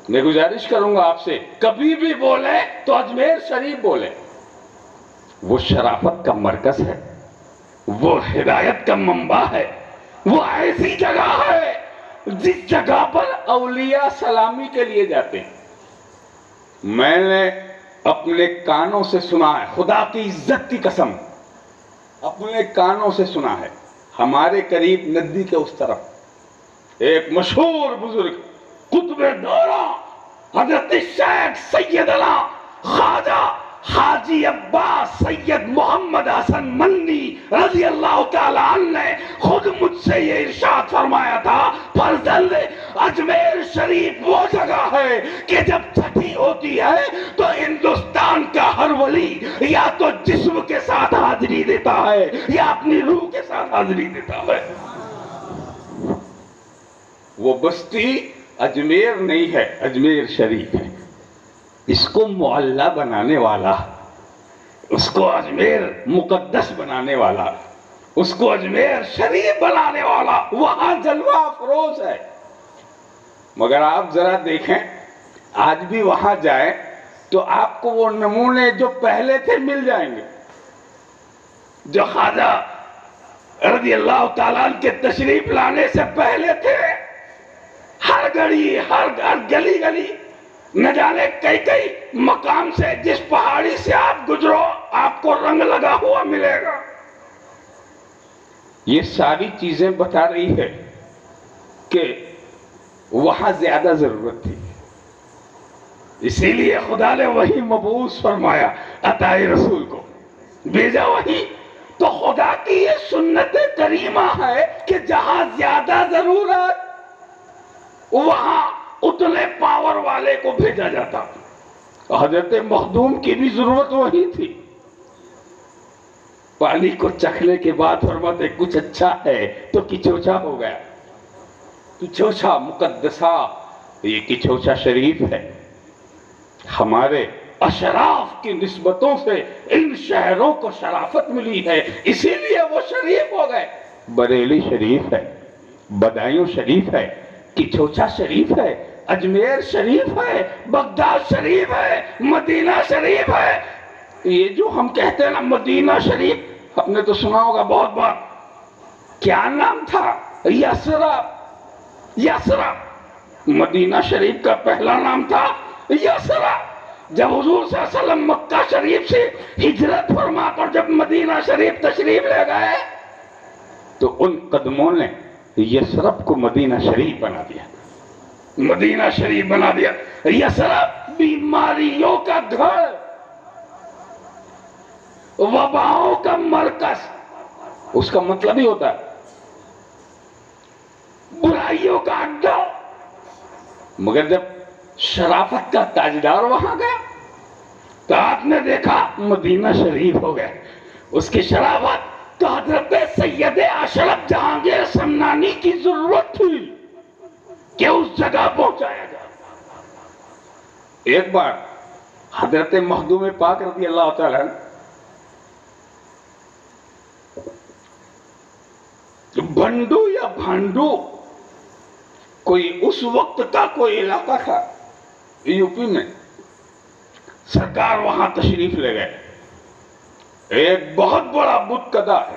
میں گزارش کروں گا آپ سے کبھی بھی بولے تو اجمیر شریف بولے. وہ شرافت کا مرکز ہے، وہ ہدایت کا منبع ہے، وہ ایسی جگہ ہے جس جگہ پر اولیاء سلامی کے لیے جاتے ہیں. میں نے اپنے کانوں سے سنا ہے، خدا کی عزت کی قسم اپنے کانوں سے سنا ہے، ہمارے قریب ندی کے اس طرف ایک مشہور بزرگ قطب دورہ حضرت شیخ سیدنا خواجہ حاجی عباس سید محمد حسن منی رضی اللہ تعالیٰ عنہ نے خود مجھ سے یہ ارشاد فرمایا تھا، فرزند اجمیر شریف وہ جگہ ہے کہ جب چھٹی ہوتی ہے تو ہندوستان کا ہر ولی یا تو جسم کے ساتھ حاضری دیتا ہے یا اپنی روح کے ساتھ حاضری دیتا ہے. وہ بستی اجمیر نہیں ہے، اجمیر شریف ہے. اس کو معلیٰ بنانے والا، اس کو اجمیر مقدس بنانے والا، اس کو اجمیر شریف بنانے والا وہاں جلوہ افروز ہے. مگر آپ ذرا دیکھیں آج بھی وہاں جائیں تو آپ کو وہ نمونے جو پہلے تھے مل جائیں گے، جو خواجہ رضی اللہ تعالیٰ عنہ کے تشریف لانے سے پہلے تھے. ہر گلی، ہر گلی گلی، نہ جانے کئی کئی مقام سے جس پہاڑی سے آپ گزرو آپ کو رنگ لگا ہوا ملے گا. یہ ساری چیزیں بتا رہی ہے کہ وہاں زیادہ ضرورت تھی. اسی لیے خدا نے وہی مبعوث فرمایا، عطا رسول کو بھیجا وہی. تو خدا کی یہ سنت کریمہ ہے کہ جہاں زیادہ ضرورت وہاں اتنے پاور والے کو بھیجا جاتا. حضرت مخدوم کی بھی ضرورت وہی تھی. پانی کو چکھنے کے بعد فرماتے کچھ اچھا ہے تو کچوچا ہو گیا. کچوچا مقدسہ، یہ کچوچا شریف ہے. ہمارے اشراف کی نسبتوں سے ان شہروں کو شرافت ملی ہے، اسی لیے وہ شریف ہو گئے. بریلی شریف ہے، بدایوں شریف ہے، کچوچا شریف ہے، اجمیر شریف ہے، بغداد شریف ہے، مدینہ شریف ہے. یہ جو ہم کہتے ہیں نا مدینہ شریف، ہم نے تو سنا ہوگا بہت بار. کیا نام تھا؟ یثرب. یثرب مدینہ شریف کا پہلا نام تھا یثرب. جب حضور صلی اللہ علیہ وسلم مکہ شریف سے ہجرت فرما کر جب مدینہ شریف تشریف لے گئے تو ان قدموں نے یثرب کو مدینہ شریف بنا دیا. مدینہ شریف بنا دیا. یثرب بیماریوں کا گھر، وباؤں کا مرکز، اس کا مطلب ہی ہوتا ہے برائیوں کا اڈا. مگر جب شرافت کا تاجدار وہاں گیا تو آپ نے دیکھا مدینہ شریف ہو گیا. اس کی شرافت تو حضرت سید اشرف جہانگیر سمنانی کی ضرورت تھی کہ اس جگہ پہنچایا جائے. ایک بار حضرت مخدوم پاک رضی اللہ تعالیٰ بھنڈو یا بھانڈو کوئی اس وقت کا کوئی علاقہ تھا یو پی میں، سرکار وہاں تشریف لے گئے. ایک بہت بڑا بت کدا ہے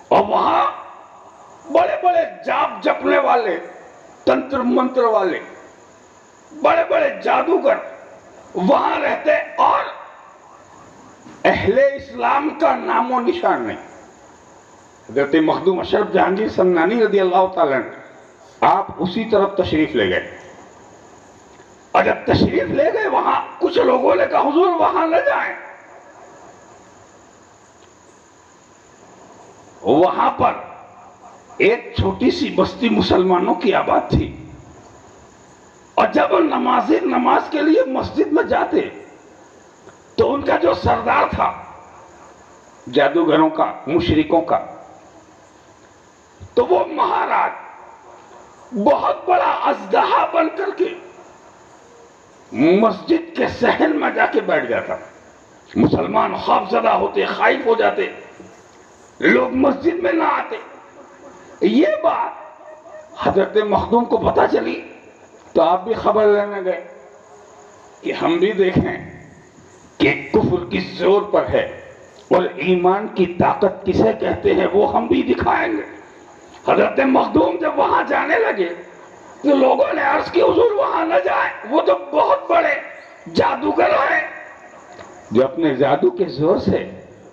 اور وہاں بڑے بڑے جاپ جپنے والے، تنتر منتر والے بڑے بڑے جادوگر وہاں رہتے اور اہل اسلام کا نام و نشان نہیں. حضرت مخدوم اشرف جہانگیر سمنانی رضی اللہ تعالیٰ عنہ آپ اسی طرف تشریف لے گئے. اور جب تشریف لے گئے وہاں کچھ لوگوں نے کہا حضور وہاں نہ جائیں. وہاں پر ایک چھوٹی سی بستی مسلمانوں کی آباد تھی، اور جب نمازی نماز کے لیے مسجد میں جاتے تو ان کا جو سردار تھا جادوگروں کا، مشرکوں کا، تو وہ مہاراج بہت بڑا اژدہا بن کر کے مسجد کے صحن میں جا کے بیٹھ جاتا. مسلمان خوف زدہ ہوتے، خائف ہو جاتے، لوگ مسجد میں نہ آتے. یہ بات حضرت مخدوم کو پتہ چلی تو آپ بھی خبر لینے گئے کہ ہم بھی دیکھیں کہ کفر کس زور پر ہے اور ایمان کی طاقت کسے کہتے ہیں، وہ ہم بھی دکھائیں گے. حضرت مخدوم جب وہاں جانے لگے تو لوگوں نے عرض کی حضور وہاں نہ جائیں، وہ تو بہت بڑے جادوگر ہیں جو اپنے جادو کے زور سے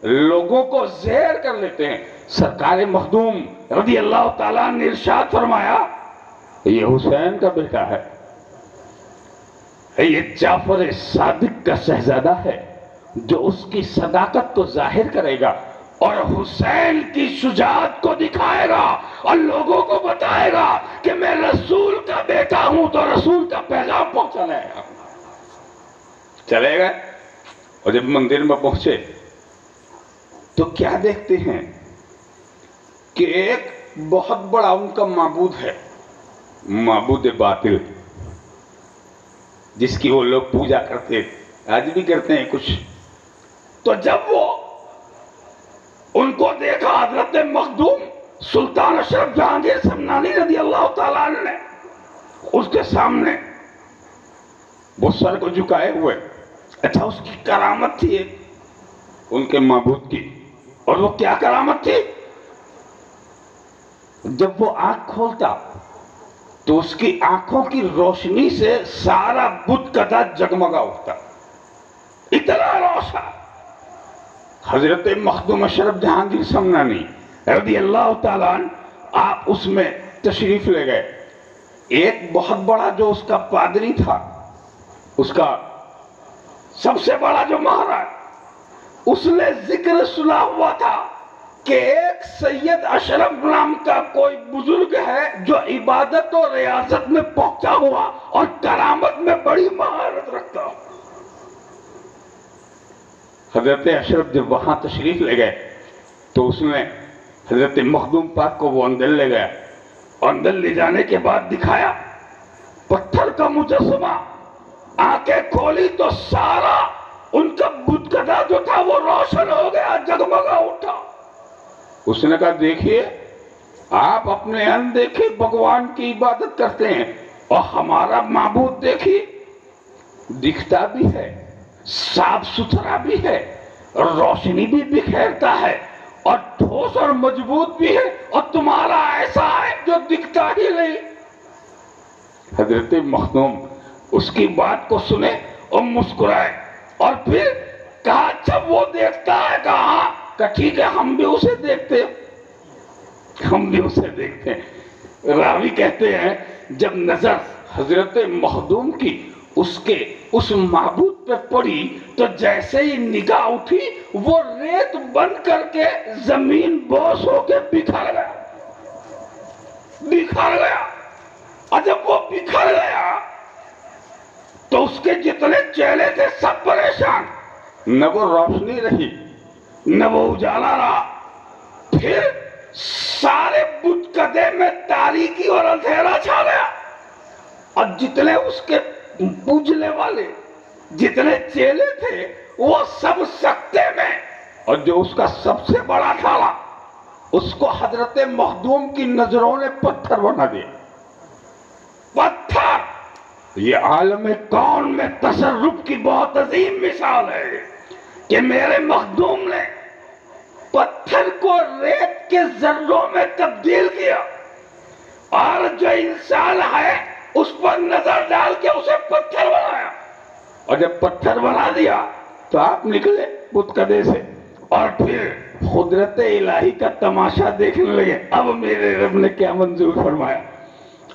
لوگوں کو زہر کر لیتے ہیں. سرکار مخدوم رضی اللہ تعالیٰ نے ارشاد فرمایا یہ حسین کا بیٹا ہے، یہ جعفر صادق کا شہزادہ ہے جو اس کی صداقت کو ظاہر کرے گا اور حسین کی شجاعت کو دکھائے گا اور لوگوں کو بتائے گا کہ میں رسول کا بیٹا ہوں، تو رسول کا پیغام پہنچانے گا. چلے گئے اور جب مندر میں پہنچے تو کیا دیکھتے ہیں کہ ایک بہت بڑا ان کا معبود ہے، معبود باطل، جس کی وہ لوگ پوجا کرتے، آج بھی کرتے ہیں کچھ. تو جب وہ ان کو دیکھا حضرت مخدوم سلطان اشرف جہانگیر سمنانی رضی اللہ تعالیٰ عنہ نے اس کے سامنے وہ سر کو جھکائے ہوئے. اچھا اس کی کرامت تھی ایک ان کے معبود کی، اور وہ کیا کرامت تھی؟ جب وہ آنکھ کھولتا تو اس کی آنکھوں کی روشنی سے سارا بت کدہ جگمگا اٹھتا، اتنا روشن. حضرت مخدوم اشرف جہانگیر سمنانی رضی اللہ تعالیٰ عنہ آپ اس میں تشریف لے گئے. ایک بہت بڑا جو اس کا پادری تھا، اس کا سب سے بڑا جو مہاراج، اس نے ذکر سنا ہوا تھا کہ ایک سید اشرف نام کا کوئی بزرگ ہے جو عبادت و ریاضت میں پہنچا ہوا اور کرامت میں بڑی مہارت رکھتا ہو. حضرت اشرف جب وہاں تشریف لے گئے تو اس نے حضرت مخدوم پاک کو وہ اندر لے گیا، اندر لے جانے کے بعد دکھایا پتھر کا مجسمہ. آنکھیں کھولی تو سارا ان کا بت کدہ جو تھا وہ روشن ہو گیا، جگمگا اٹھا. اس نے کہا دیکھیے آپ اپنے اندیکھے بھگوان کی عبادت کرتے ہیں اور ہمارا معبود دیکھیے دکھتا بھی ہے، صاف ستھرا بھی ہے، روشنی بھی بکھیرتا ہے اور ٹھوس اور مضبوط بھی ہے، اور تمہارا ایسا ہے جو دکھتا ہی نہیں. حضرت مخدوم اس کی بات کو سنے اور مسکرائے اور پھر کہا اچھا وہ دیکھتا ہے؟ کہا کہ ٹھیک ہے ہم بھی اسے دیکھتے ہیں، ہم بھی اسے دیکھتے ہیں. راوی کہتے ہیں جب نظر حضرت مخدوم کی اس معبود پہ پڑی تو جیسے ہی نگاہ اٹھی وہ ریت بن کر کے زمین بوس ہو کے بکھر گیا. اور جب وہ بکھر گیا تو اس کے جتنے چہرے تھے سب پریشان، نہ وہ روشنی رہی نہ وہ اجالا رہا. پھر سارے بت کدے میں تاریکی اور اندھیرا چھا گیا، اور جتنے اس کے پوجنے والے جتنے چیلے تھے وہ سب سکتے میں، اور جو اس کا سب سے بڑا تھا اس کو حضرت مخدوم کی نظروں نے پتھر بنا دیا. پتھر یہ عالم کون میں تصرف کی بہت عظیم مثال ہے کہ میرے مخدوم نے پتھر کو ریت کے ذروں میں تبدیل کیا. اور جو انسان ہے اس پر نظر ڈال کے اسے پتھر بنایا، اور جب پتھر بنا دیا تو آپ نکلے بت کدے سے اور پھر قدرت الہی کا تماشا دیکھنے لگے۔ اب میرے رب نے کیا منظور فرمایا،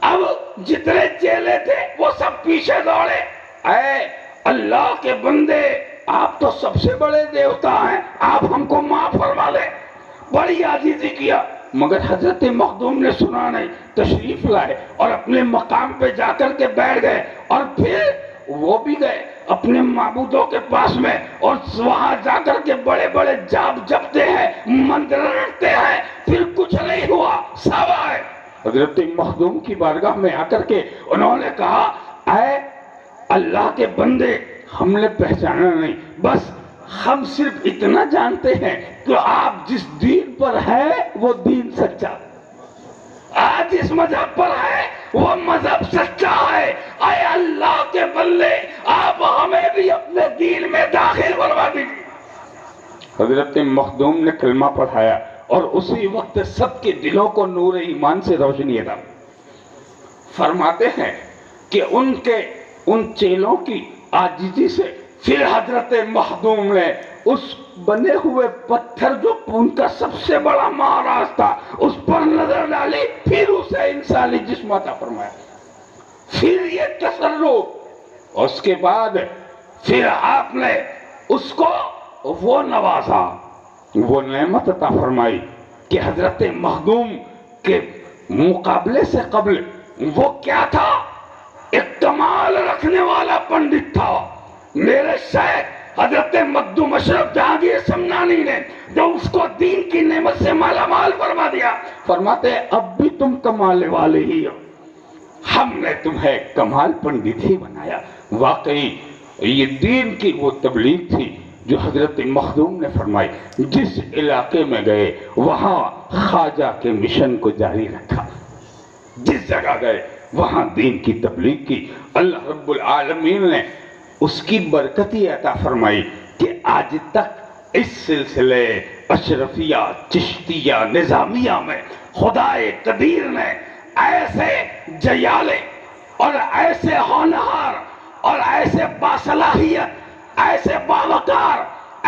اب جتنے چیلے تھے وہ سب پیچھے دوڑے، اے اللہ کے بندے آپ تو سب سے بڑے دیوتا ہیں، آپ ہم کو معاف فرما لیں۔ بڑی عاجزی کیا، مگر حضرت مخدوم نے سنا نہیں، تشریف لائے اور اپنے مقام پہ جا کر کے بیٹھ گئے، اور پھر وہ بھی گئے اپنے معبودوں کے پاس میں، اور وہاں جا کر کے بڑے بڑے جاپ جپتے ہیں، منتر رٹتے ہیں، پھر کچھ نہیں ہوا، سب آئے حضرت مخدوم کی بارگاہ میں آ کر کے انہوں نے کہا، اے اللہ کے بندے ہم نے پہچانا نہیں، بس ہم صرف اتنا جانتے ہیں کہ آپ جس دین پر ہے وہ دین سچا، آج جس مذہب پر ہے وہ مذہب سچا ہے، اے اللہ کے بندے آپ ہمیں بھی اپنے دین میں داخل کروا دیجیے۔ حضرت مخدوم نے کلمہ پڑھایا اور اسی وقت سب کے دلوں کو نور ایمان سے روشنی عطا۔ فرماتے ہیں کہ ان چیلوں کی عاجزی سے پھر حضرت مخدوم نے اس بنے ہوئے پتھر جو ان کا سب سے بڑا مہاراج تھا اس پر نظر ڈالی، پھر اسے انسانی جسم عطا فرمایا، پھر یہ تصرف، اس کے بعد پھر آپ نے اس کو وہ نوازا، وہ نعمت عطا فرمائی کہ حضرت مخدوم کے مقابلے سے قبل وہ کیا تھا، ایک کمال رکھنے والا پنڈت تھا۔ میرے شیخ حضرت مخدوم اشرف جہانگیر سمنانی نے جو اس کو دین کی نعمت سے مالا مال فرما دیا، فرماتے ہیں اب بھی تم کمال والے ہی ہو، ہم نے تمہیں کمال پنڈت ہی بنایا۔ واقعی یہ دین کی وہ تبلیغ تھی جو حضرت مخدوم نے فرمائی، جس علاقے میں گئے وہاں خواجہ کے مشن کو جاری رکھا، جس جگہ گئے وہاں دین کی تبلیغ کی، اللہ رب العالمین نے اس کی برکتی عطا فرمائی کہ آج تک اس سلسلے اشرفیہ چشتیہ نظامیہ میں خدائے قدیر نے ایسے جیالے اور ایسے ہونہار اور ایسے باصلاحیت، ایسے باوقار،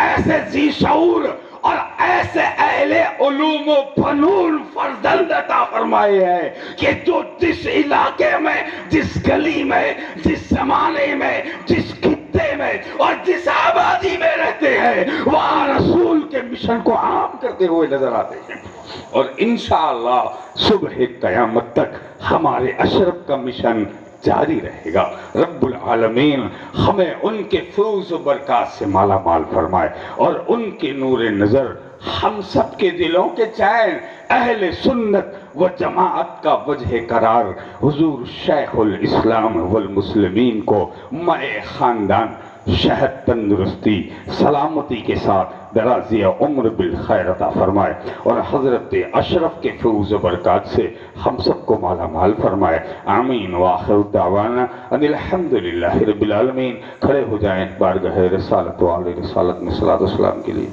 ایسے ذی شعور اور ایسے اہل علوم و فنون فرزند عطا فرمائے ہیں کہ جو جس علاقے میں، جس گلی میں، جس زمانے میں، جس خطے میں اور جس آبادی میں رہتے ہیں وہاں رسول کے مشن کو عام کرتے ہوئے نظر آتے ہیں، اور انشاءاللہ صبح قیامت تک ہمارے اشرف کا مشن جاری رہے گا۔ رب العالمین ہمیں ان کے فیض و برکات سے مالا مال فرمائے اور ان کے نور نظر ہم سب کے دلوں کے چین، اہل سنت و جماعت کا وجہ قرار حضور شیخ الاسلام والمسلمین کو مائے خاندان، شہد تندرستی سلامتی کے ساتھ درازی عمر بالخیر عطا فرمائے اور حضرت اشرف کے فیض و برکات سے ہم سب کو مالا مال فرمائے، آمین۔ وآخر دعوانا ان الحمدللہ رب العالمین۔ کھڑے ہو جائیں بارگاہ رسالت والے رسالت میں صلاۃ و سلام کے لیے۔